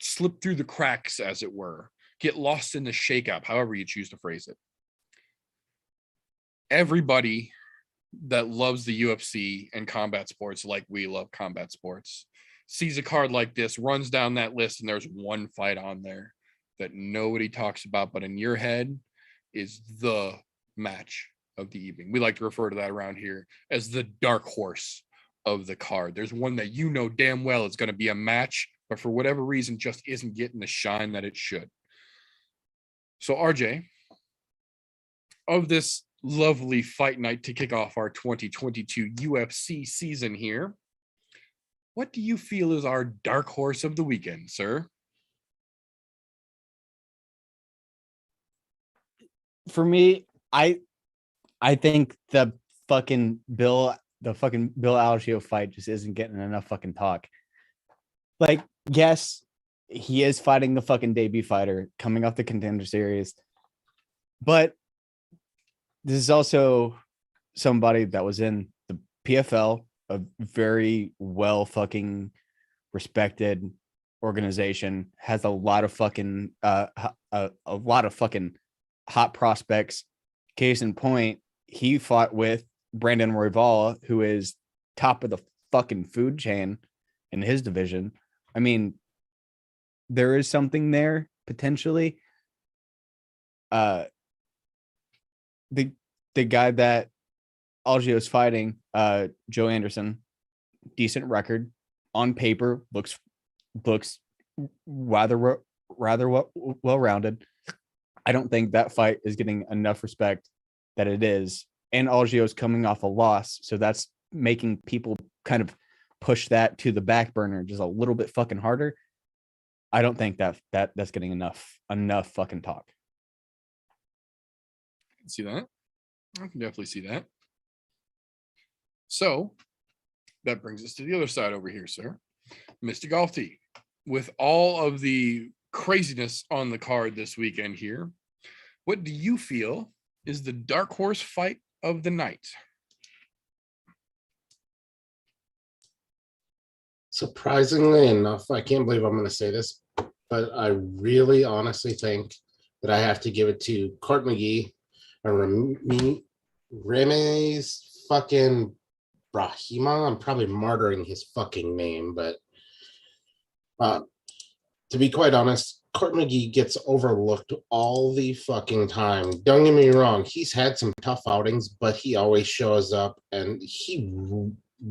slip through the cracks, as it were, get lost in the shakeup, however you choose to phrase it. Everybody that loves the UFC and combat sports, like we love combat sports, sees a card like this, runs down that list, and there's one fight on there that nobody talks about, but in your head is the match of the evening. We like to refer to that around here as the dark horse of the card. There's one that you know damn well is going to be a match, but for whatever reason just isn't getting the shine that it should. So RJ, of this lovely fight night to kick off our 2022 UFC season here, what do you feel is our dark horse of the weekend, sir? For me, I think the fucking Bill Algeo fight just isn't getting enough fucking talk. Like, yes, he is fighting the fucking debut fighter coming off the Contender Series, but this is also somebody that was in the PFL, a very well fucking respected organization, has a lot of fucking hot prospects. Case in point, he fought with Brandon Royval, who is top of the fucking food chain in his division. I mean, there is something there potentially. The guy that Algeo is fighting, Joe Anderson, decent record on paper, looks rather well rounded. I don't think that fight is getting enough respect that it is. And Algeo's coming off a loss, so that's making people kind of push that to the back burner just a little bit fucking harder. I don't think that's getting enough fucking talk. I can see that. I can definitely see that. So that brings us to the other side over here, sir. Mr. Golf Tee, with all of the craziness on the card this weekend here, what do you feel is the dark horse fight of the night? Surprisingly enough, I can't believe I'm going to say this, but I really honestly think that I have to give it to Court McGee and Reme's fucking Brahima. I'm probably martyring his fucking name, but to be quite honest, Court McGee gets overlooked all the fucking time. Don't get me wrong, he's had some tough outings, but he always shows up, and he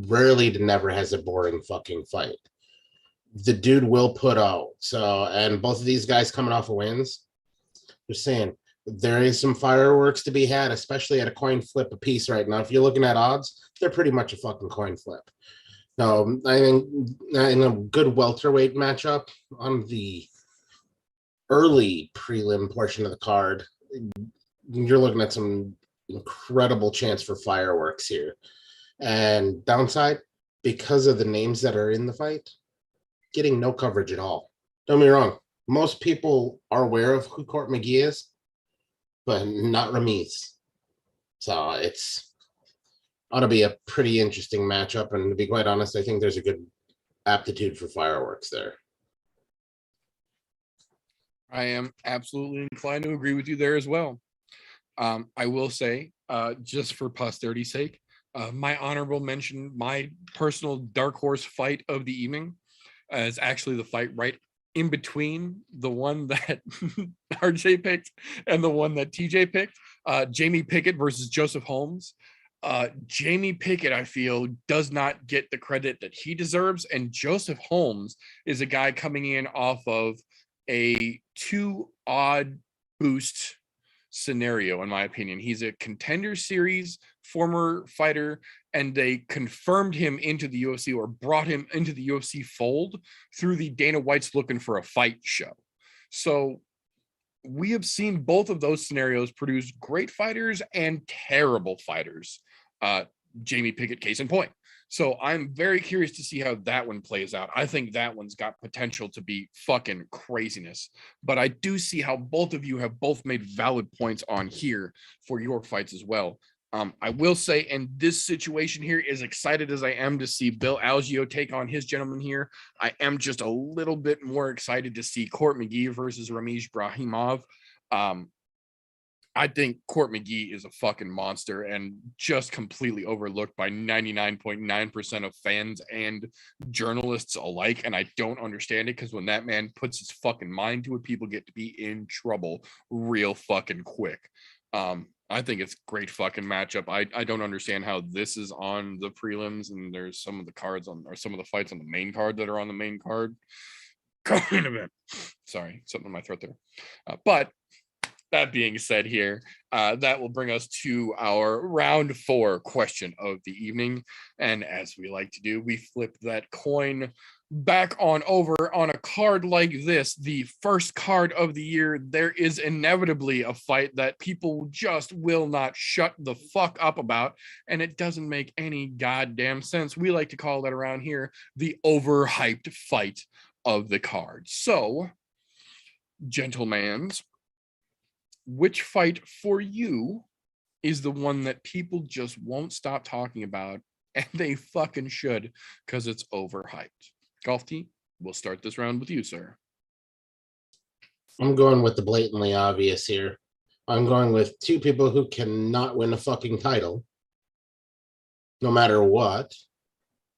rarely to never has a boring fucking fight. The dude will put out. So, and both of these guys coming off of wins, they're saying there is some fireworks to be had, especially at a coin flip a piece right now. If you're looking at odds, they're pretty much a fucking coin flip. No, I think in a good welterweight matchup on the early prelim portion of the card, you're looking at some incredible chance for fireworks here. And downside, because of the names that are in the fight, getting no coverage at all. Don't get me wrong, most people are aware of who Court McGee is, but not Ramiz. So it's ought to be a pretty interesting matchup. And to be quite honest, I think there's a good aptitude for fireworks there. I am absolutely inclined to agree with you there as well. I will say, just for posterity's sake, my honorable mention, my personal dark horse fight of the evening is actually the fight right in between the one that RJ picked and the one that TJ picked. Jamie Pickett versus Joseph Holmes. Jamie Pickett, I feel, does not get the credit that he deserves, and Joseph Holmes is a guy coming in off of a 2 odd boost scenario, in my opinion. He's a Contender Series former fighter, and they confirmed him into the UFC, or brought him into the UFC fold through the Dana White's Looking for a Fight show. So we have seen both of those scenarios produce great fighters and terrible fighters. Jamie Pickett, case in point. So I'm very curious to see how that one plays out. I think that one's got potential to be fucking craziness. But I do see how both of you have both made valid points on here for your fights as well. I will say, in this situation here, as excited as I am to see Bill Algeo take on his gentleman here, I am just a little bit more excited to see Court McGee versus Ramesh Brahimov. I think Court McGee is a fucking monster and just completely overlooked by 99.9% of fans and journalists alike. And I don't understand it, because when that man puts his fucking mind to it, people get to be in trouble real fucking quick. I think it's a great fucking matchup. I don't understand how this is on the prelims and there's some of the cards on, or some of the fights on the main card that are on the main card. Sorry, something in my throat there. But that being said here, that will bring us to our round 4 question of the evening. And as we like to do, we flip that coin back on over on a card like this, the first card of the year. There is inevitably a fight that people just will not shut the fuck up about, and it doesn't make any goddamn sense. We like to call that around here the overhyped fight of the card. So, gentlemen, which fight for you is the one that people just won't stop talking about, and they fucking should, because it's overhyped? Golf Tee, we'll start this round with you, sir. I'm going with the blatantly obvious here. I'm going with 2 people who cannot win a fucking title, no matter what,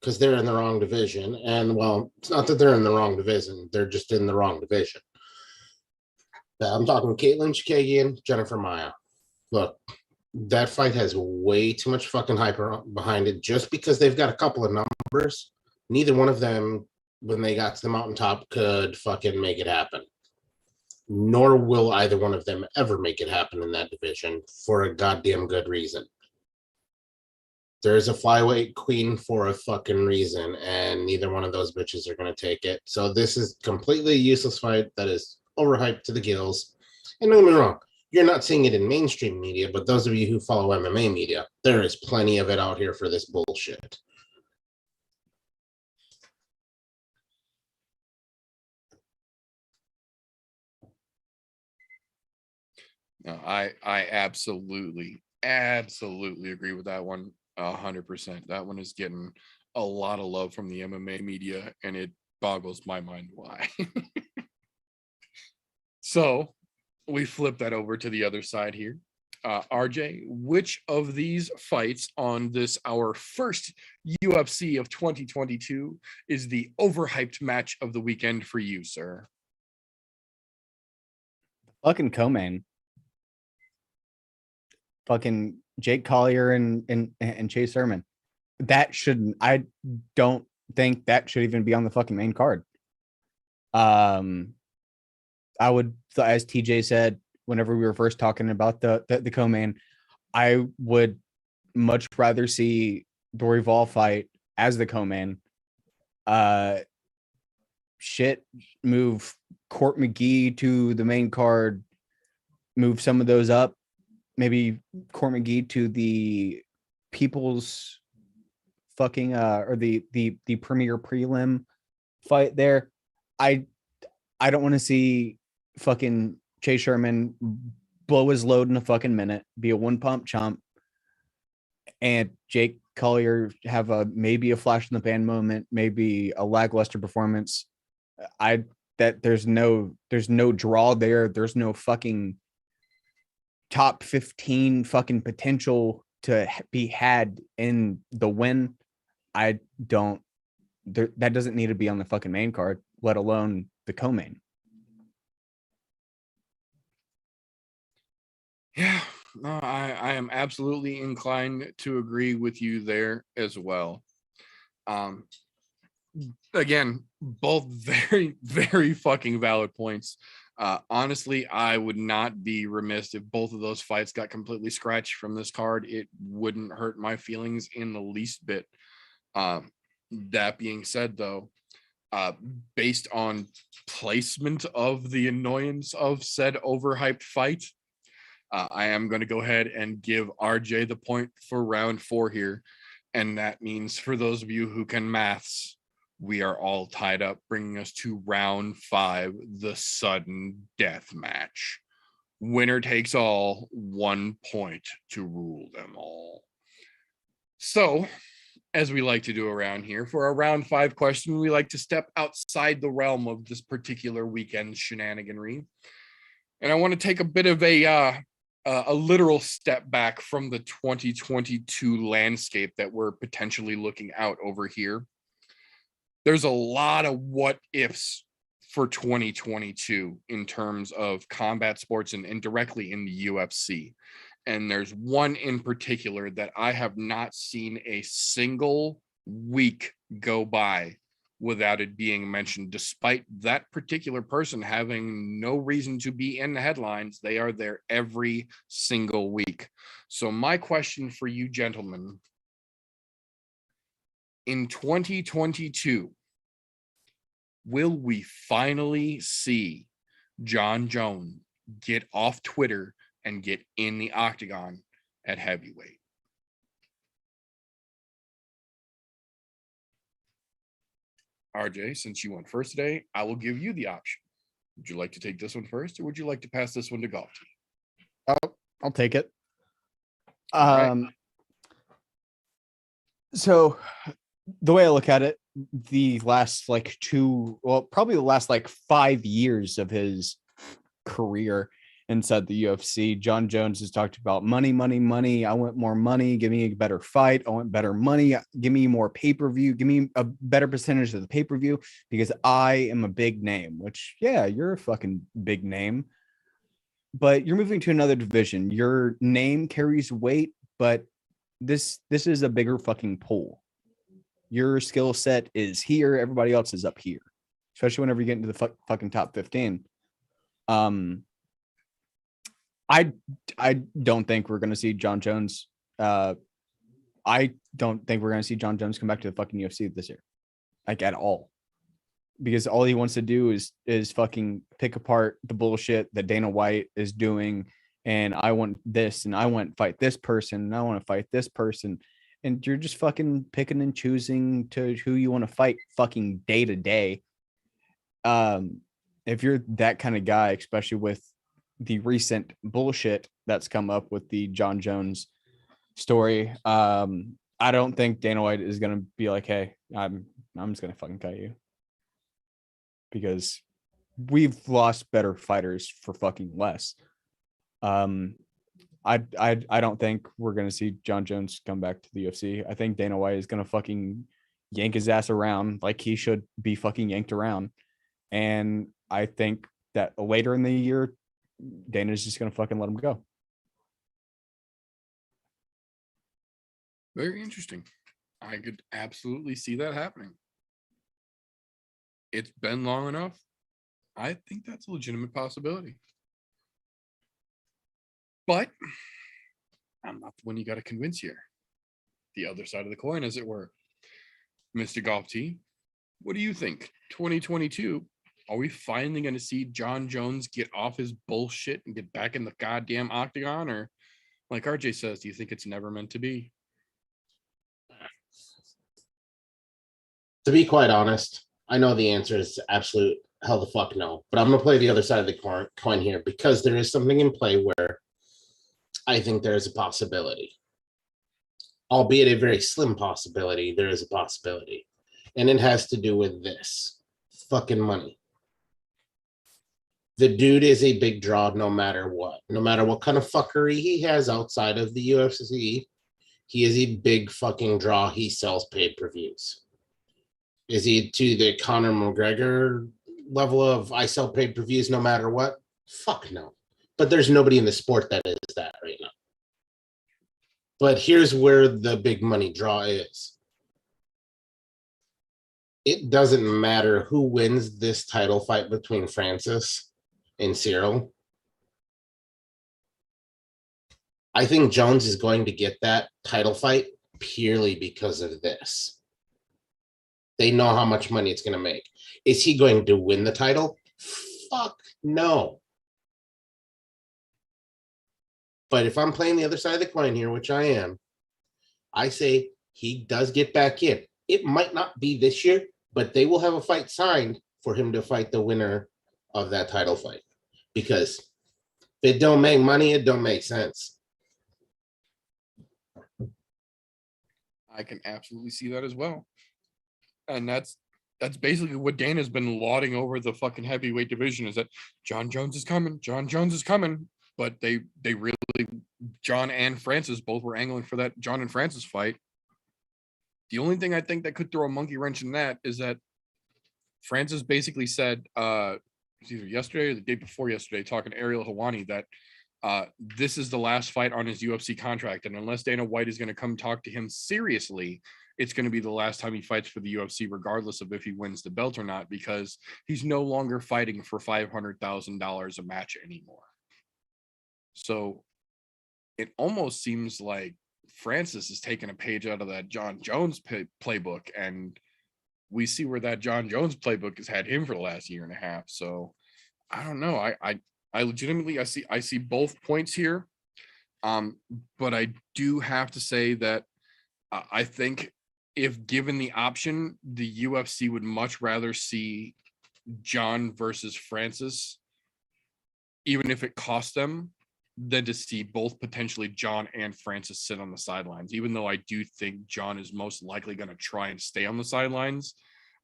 because they're in the wrong division. And, well, it's not that they're in the wrong division. They're just in the wrong division. I'm talking Caitlin Chikadze and Jennifer Maia. Look, that fight has way too much fucking hype behind it just because they've got a couple of numbers. Neither one of them, when they got to the mountaintop, could fucking make it happen. Nor will either one of them ever make it happen in that division, for a goddamn good reason. There's a flyweight queen for a fucking reason, and neither one of those bitches are going to take it. So this is completely a useless fight that is overhyped to the gills. And don't get me wrong, you're not seeing it in mainstream media, but those of you who follow MMA media, there is plenty of it out here for this bullshit. No, I absolutely agree with that one 100%. That one is getting a lot of love from the MMA media, and it boggles my mind why. So we flip that over to the other side here. RJ, which of these fights on this, our first UFC of 2022, is the overhyped match of the weekend for you, sir? Fucking co-main. Fucking Jake Collier and Chase Sherman. That shouldn't, I don't think that should even be on the fucking main card. I would, as TJ said, whenever we were first talking about the co-main, I would much rather see Dorival fight as the co-main. Move Court McGee to the main card, move some of those up, maybe Court McGee to the people's fucking or the premier prelim fight there. I don't want to see fucking Chase Sherman blow his load in a fucking minute, be a one pump chump, and Jake Collier have maybe a flash in the pan moment, maybe a lackluster performance. There's no draw there. There's no fucking top 15 fucking potential to be had in the win. That doesn't need to be on the fucking main card, let alone the co-main. Yeah, no, I am absolutely inclined to agree with you there as well. Again, both very, very fucking valid points. Honestly, I would not be remiss if both of those fights got completely scratched from this card. It wouldn't hurt my feelings in the least bit. That being said, though, based on placement of the annoyance of said overhyped fight, I am going to go ahead and give RJ the point for round 4 here. And that means for those of you who can maths, we are all tied up, bringing us to round 5, the sudden death match. Winner takes all, 1 point to rule them all. So, as we like to do around here, for a round 5 question, we like to step outside the realm of this particular weekend's shenaniganry. And I want to take a bit of a literal step back from the 2022 landscape that we're potentially looking out over here. There's a lot of what ifs for 2022 in terms of combat sports and indirectly in the UFC. And there's one in particular that I have not seen a single week go by without it being mentioned, despite that particular person having no reason to be in the headlines. They are there every single week. So my question for you gentlemen, in 2022, will we finally see Jon Jones get off Twitter and get in the octagon at heavyweight? RJ, since you went first today, I will give you the option. Would you like to take this one first, or would you like to pass this one to Golf Team? I'll take it. Right. So the way I look at it, the last probably the last 5 years of his career inside the UFC, Jon Jones has talked about money, money, money. I want more money. Give me a better fight. I want better money. Give me more pay-per-view. Give me a better percentage of the pay-per-view because I am a big name, which, yeah, you're a fucking big name, but you're moving to another division. Your name carries weight, but this is a bigger fucking pool. Your skill set is here. Everybody else is up here, especially whenever you get into the fucking top 15. I don't think we're going to see Jon Jones. I don't think we're going to see Jon Jones come back to the fucking UFC this year, at all, because all he wants to do is fucking pick apart the bullshit that Dana White is doing. And I want this, and I want to fight this person, and I want to fight this person. And you're just fucking picking and choosing to who you want to fight fucking day to day. If you're that kind of guy, especially with the recent bullshit that's come up with the Jon Jones story, I don't think Dana White is going to be like, hey, I'm just going to fucking cut you, because we've lost better fighters for fucking less. I don't think we're going to see Jon Jones come back to the UFC. I think Dana White is going to fucking yank his ass around like he should be fucking yanked around. And I think that later in the year, Dana's just going to fucking let him go. Very interesting. I could absolutely see that happening. It's been long enough. I think that's a legitimate possibility. But I'm not the one you got to convince here. The other side of the coin, as it were. Mr. Golf T, what do you think? 2022, are we finally going to see Jon Jones get off his bullshit and get back in the goddamn octagon? Or, like RJ says, do you think it's never meant to be? To be quite honest, I know the answer is absolute Hell the fuck no. But I'm gonna play the other side of the coin here because there is something in play where I think there is a possibility, albeit a very slim possibility. There is a possibility, and it has to do with this fucking money. The dude is a big draw no matter what. No matter what kind of fuckery he has outside of the UFC, he is a big fucking draw. He sells pay-per-views. Is he to the Conor McGregor level of I sell pay-per-views no matter what? Fuck no. But there's nobody in the sport that is that right now. But here's where the big money draw is. It doesn't matter who wins this title fight between Francis and Cyril. I think Jones is going to get that title fight purely because of this. They know how much money it's going to make. Is he going to win the title? Fuck no. But if I'm playing the other side of the coin here, which I am, I say he does get back in. It might not be this year, but they will have a fight signed for him to fight the winner of that title fight. Because if it don't make money, it don't make sense. I can absolutely see that as well. And that's basically what Dana's been lauding over the fucking heavyweight division, is that John Jones is coming. John Jones is coming. But they really, John and Francis both were angling for that John and Francis fight. The only thing I think that could throw a monkey wrench in that is that Francis basically said, either yesterday or the day before yesterday, talking to Ariel Helwani, that this is the last fight on his UFC contract. And unless Dana White is going to come talk to him seriously, it's going to be the last time he fights for the UFC, regardless of if he wins the belt or not, because he's no longer fighting for $500,000 a match anymore. So it almost seems like Francis is taking a page out of that John Jones playbook, and we see where that John Jones playbook has had him for the last year and a half. So I don't know. I legitimately, I see both points here. But I do have to say that I think if given the option, the UFC would much rather see John versus Francis, even if it cost them, than to see both potentially John and Francis sit on the sidelines. Even though I do think John is most likely going to try and stay on the sidelines,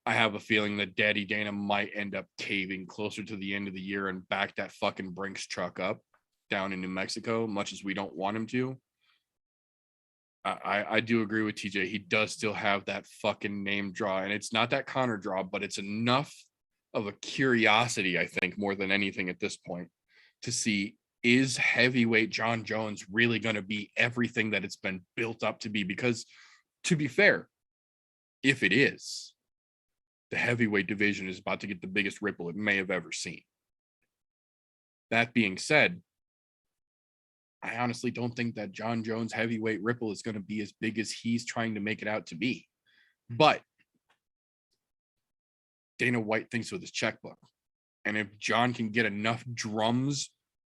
I have a feeling that Daddy Dana might end up caving closer to the end of the year and back that fucking Brinks truck up down in New Mexico, much as we don't want him to. I do agree with TJ. He does still have that fucking name draw, and it's not that Conor draw, but it's enough of a curiosity, I think, more than anything at this point, to see, is heavyweight John Jones really going to be everything that it's been built up to be? Because, to be fair, if it is, the heavyweight division is about to get the biggest ripple it may have ever seen. That being said, I honestly don't think that John Jones heavyweight ripple is going to be as big as he's trying to make it out to be. But Dana White thinks with his checkbook. And if John can get enough drums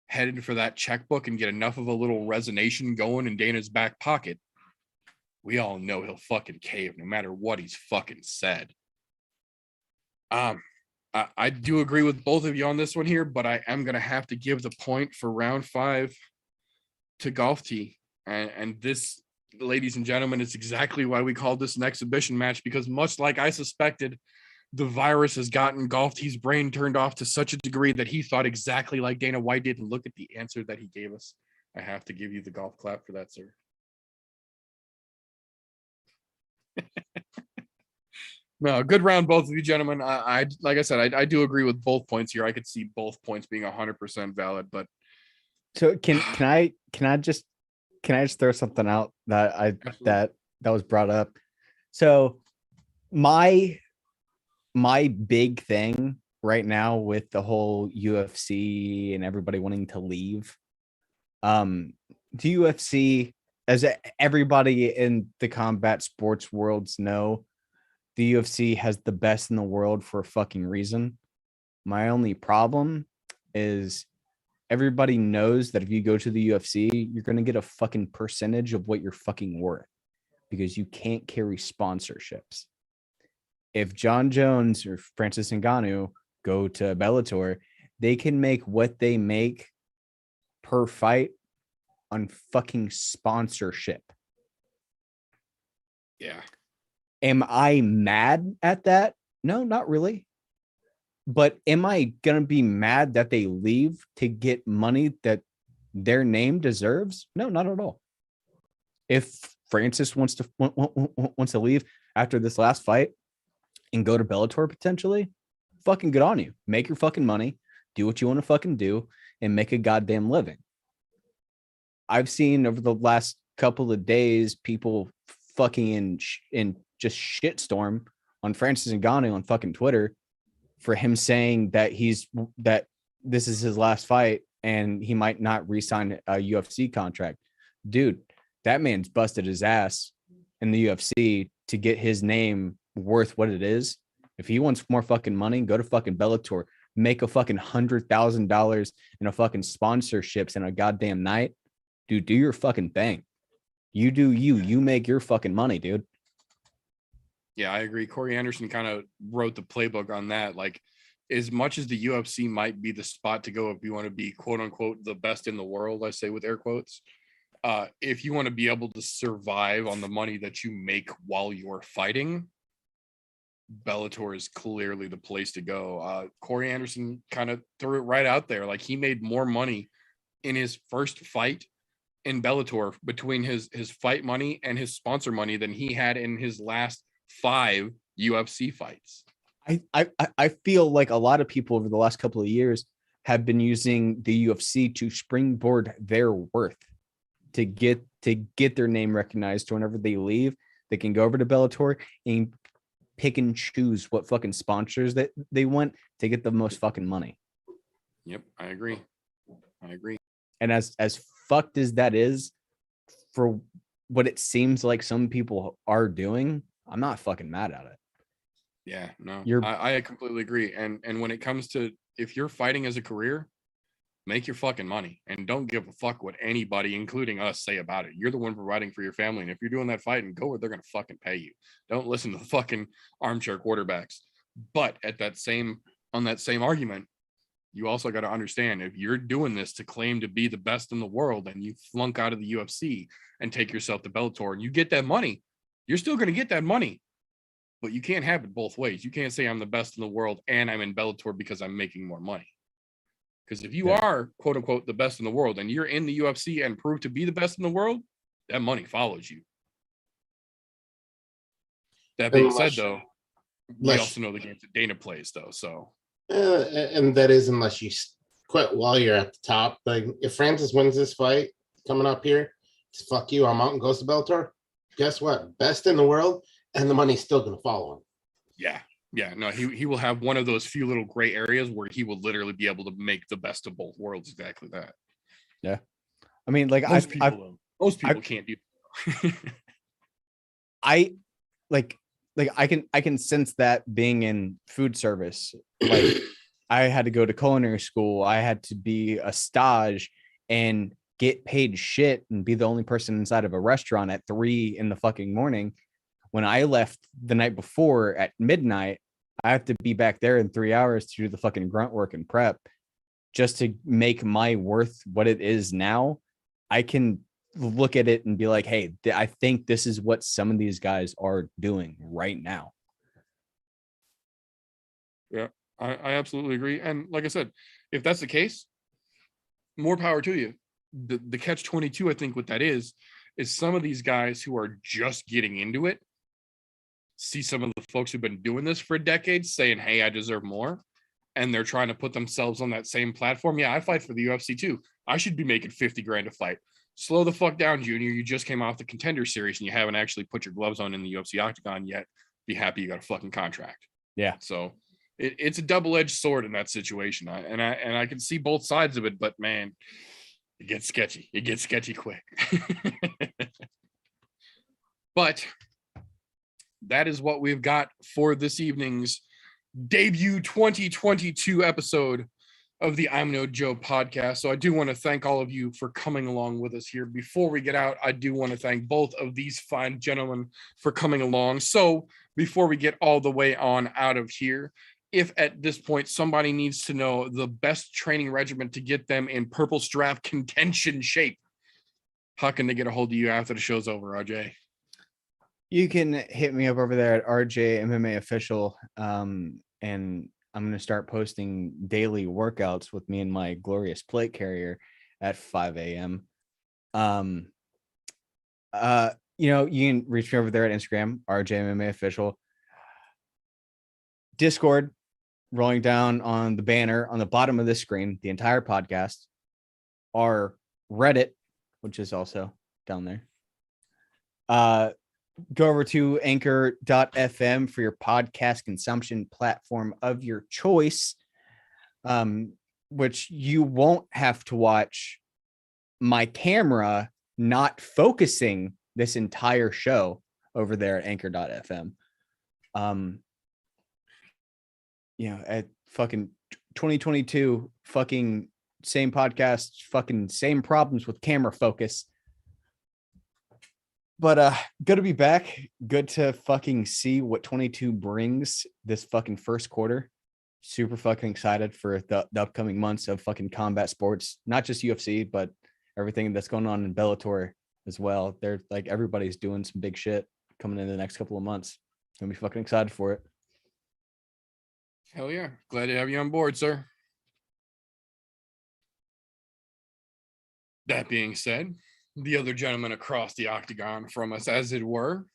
headed for that checkbook and get enough of a little resonation going in Dana's back pocket, we all know he'll fucking cave no matter what he's fucking said. I do agree with both of you on this one here, but I am going to have to give the point for round 5 to Golf Tee. And this, ladies and gentlemen, is exactly why we called this an exhibition match, because much like I suspected, the virus has gotten Golf Tee's brain turned off to such a degree that he thought exactly like Dana White did. And look at the answer that he gave us. I have to give you the golf clap for that, sir. No, good round, both of you gentlemen. I like I said, I do agree with both points here. I could see both points being 100% valid, but So can I just throw something out that that was brought up? So my big thing right now with the whole UFC and everybody wanting to leave, the UFC, as everybody in the combat sports worlds know, the UFC has the best in the world for a fucking reason. My only problem is everybody knows that if you go to the UFC, you're going to get a fucking percentage of what you're fucking worth, because you can't carry sponsorships. If John Jones or Francis Ngannou go to Bellator, they can make what they make per fight on fucking sponsorship. Yeah. Am I mad at that? No, not really. But am I going to be mad that they leave to get money that their name deserves? No, not at all. If Francis wants to leave after this last fight and go to Bellator potentially, fucking good on you. Make your fucking money, do what you want to fucking do, and make a goddamn living. I've seen over the last couple of days people fucking in just shitstorm on Francis Ngannou on fucking Twitter for him saying that that this is his last fight and he might not re-sign a UFC contract. Dude, that man's busted his ass in the UFC to get his name worth what it is. If he wants more fucking money, go to fucking Bellator, make a fucking $100,000 in a fucking sponsorships in a goddamn night. Dude, do your fucking thing. You do you make your fucking money, dude. Yeah, I agree. Corey Anderson kind of wrote the playbook on that. Like, as much as the UFC might be the spot to go if you want to be quote unquote the best in the world, I say with air quotes, if you want to be able to survive on the money that you make while you're fighting, Bellator is clearly the place to go. Corey Anderson kind of threw it right out there. Like, he made more money in his first fight in Bellator between his fight money and his sponsor money than he had in his last 5 UFC fights. I feel like a lot of people over the last couple of years have been using the UFC to springboard their worth to get their name recognized. Whenever they leave, they can go over to Bellator and pick and choose what fucking sponsors that they want to get the most fucking money. Yep, I agree. And as fucked as that is for what it seems like some people are doing, I'm not fucking mad at it. Yeah, no, I completely agree. And when it comes to, if you're fighting as a career, make your fucking money and don't give a fuck what anybody, including us, say about it. You're the one providing for your family. And if you're doing that fight, and go where they're going to fucking pay you. Don't listen to the fucking armchair quarterbacks. But on that same argument, you also got to understand, if you're doing this to claim to be the best in the world and you flunk out of the UFC and take yourself to Bellator and you get that money, you're still going to get that money. But you can't have it both ways. You can't say I'm the best in the world and I'm in Bellator because I'm making more money. Because if you are, quote unquote, the best in the world and you're in the UFC and prove to be the best in the world, that money follows you. That being said, though, we also know the games that Dana plays, though. So, and that is unless you quit while you're at the top. Like, if Francis wins this fight coming up here, it's fuck you, I'm out and goes to Bellator. Guess what? Best in the world, and the money's still going to follow him. Yeah. No, he will have one of those few little gray areas where he will literally be able to make the best of both worlds. Exactly that. Yeah. I mean, like, most people can't do I can sense that being in food service. Like, I had to go to culinary school. I had to be a stage and get paid shit and be the only person inside of a restaurant at 3 in the fucking morning. When I left the night before at midnight, I have to be back there in 3 hours to do the fucking grunt work and prep just to make my worth what it is now. I can look at it and be like, hey, I think this is what some of these guys are doing right now. Yeah, I absolutely agree. And like I said, if that's the case, more power to you. The catch-22, I think what that is some of these guys who are just getting into it see some of the folks who've been doing this for decades saying, hey, I deserve more. And they're trying to put themselves on that same platform. Yeah, I fight for the UFC too. I should be making 50 grand a fight. Slow the fuck down, Junior. You just came off the Contender Series and you haven't actually put your gloves on in the UFC octagon yet. Be happy you got a fucking contract. Yeah. So it's a double-edged sword in that situation. I can see both sides of it, but man, it gets sketchy. It gets sketchy quick. But that is what we've got for this evening's debut 2022 episode of the I'm No Joe podcast. So I do want to thank all of you for coming along with us here. Before we get out, I do want to thank both of these fine gentlemen for coming along. So before we get all the way on out of here, if at this point somebody needs to know the best training regimen to get them in purple strap contention shape, how can they get a hold of you after the show's over, RJ? You can hit me up over there at RJ MMA Official. And I'm going to start posting daily workouts with me and my glorious plate carrier at 5 a.m. You know, you can reach me over there at Instagram, RJ MMA Official. Discord, rolling down on the banner on the bottom of this screen, the entire podcast. Our Reddit, which is also down there. Go over to anchor.fm for your podcast consumption platform of your choice, which you won't have to watch my camera not focusing this entire show over there at anchor.fm. You know, at fucking 2022, fucking same podcast, fucking same problems with camera focus. But good to be back. Good to fucking see what 22 brings this fucking first quarter. Super fucking excited for the upcoming months of fucking combat sports, not just UFC, but everything that's going on in Bellator as well. They're like, everybody's doing some big shit coming in the next couple of months. Gonna be fucking excited for it. Hell yeah. Glad to have you on board, sir. That being said, the other gentleman across the octagon from us, as it were,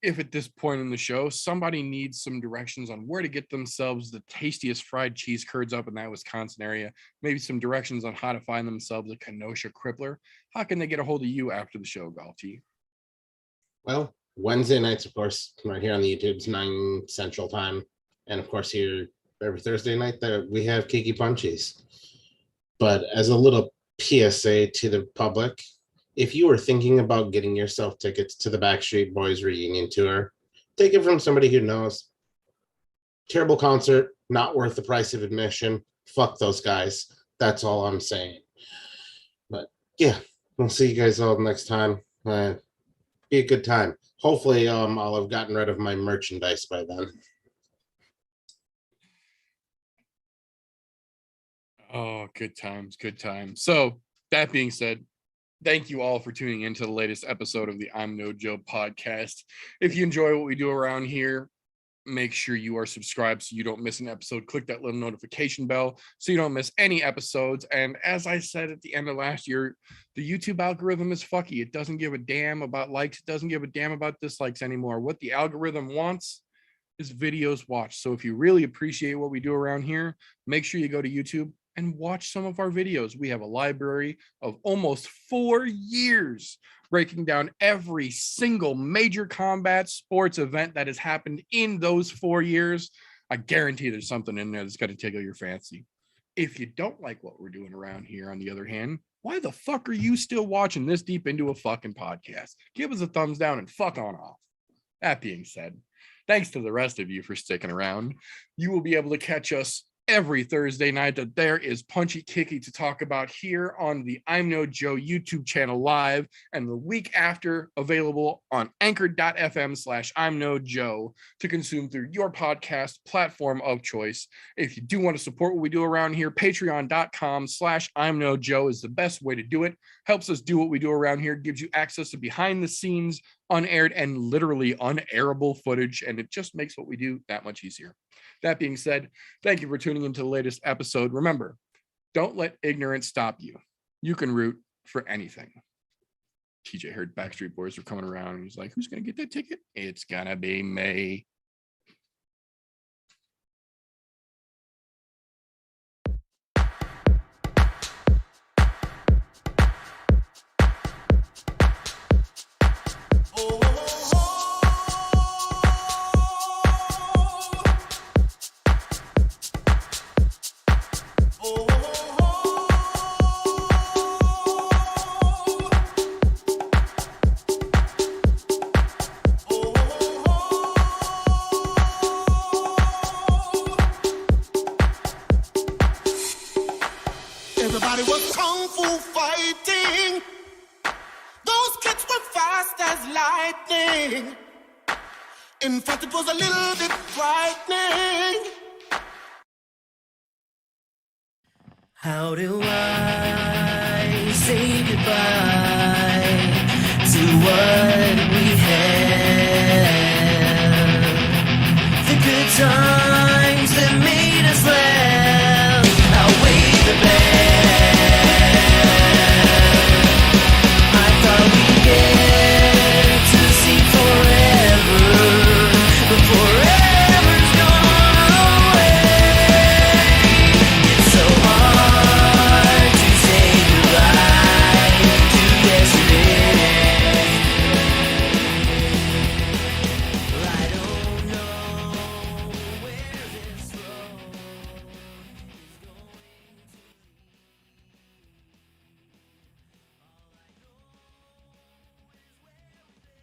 if at this point in the show, somebody needs some directions on where to get themselves the tastiest fried cheese curds up in that Wisconsin area, maybe some directions on how to find themselves a Kenosha crippler, how can they get a hold of you after the show, Galti? Well, Wednesday nights, of course, right here on the YouTube's 9 Central Time. And of course, here every Thursday night that we have Kiki Punchies. But as a little PSA to the public, if you are thinking about getting yourself tickets to the Backstreet Boys reunion tour, take it from somebody who knows. Terrible concert, not worth the price of admission. Fuck those guys. That's all I'm saying. But yeah, we'll see you guys all next time. Be a good time. Hopefully, I'll have gotten rid of my merchandise by then. Oh, good times, good times. So that being said, thank you all for tuning into the latest episode of the I'm No Joe podcast. If you enjoy what we do around here, make sure you are subscribed so you don't miss an episode. Click that little notification bell so you don't miss any episodes. And as I said at the end of last year, the YouTube algorithm is fucky. It doesn't give a damn about likes. It doesn't give a damn about dislikes anymore. What the algorithm wants is videos watched. So if you really appreciate what we do around here, make sure you go to YouTube and watch some of our videos. We have a library of almost 4 years breaking down every single major combat sports event that has happened in those 4 years. I guarantee there's something in there that's going to tickle your fancy. If you don't like what we're doing around here, on the other hand, why the fuck are you still watching this deep into a fucking podcast? Give us a thumbs down and fuck on off. That being said, thanks to the rest of you for sticking around. You will be able to catch us every Thursday night that there is Punchy Kicky to talk about here on the I'm No Joe YouTube channel live, and the week after available on anchor.fm/I'm No Joe to consume through your podcast platform of choice. If you do want to support what we do around here, patreon.com/I'm No Joe is the best way to do it. Helps us do what we do around here, gives you access to behind the scenes, unaired and literally unairable footage, and it just makes what we do that much easier. That being said, thank you for tuning into the latest episode. Remember, don't let ignorance stop you. You can root for anything. TJ heard Backstreet Boys were coming around and he's like, who's going to get that ticket? It's going to be me. Everybody was kung fu fighting. Those kids were fast as lightning. In fact, it was a little bit frightening. How do I say goodbye to what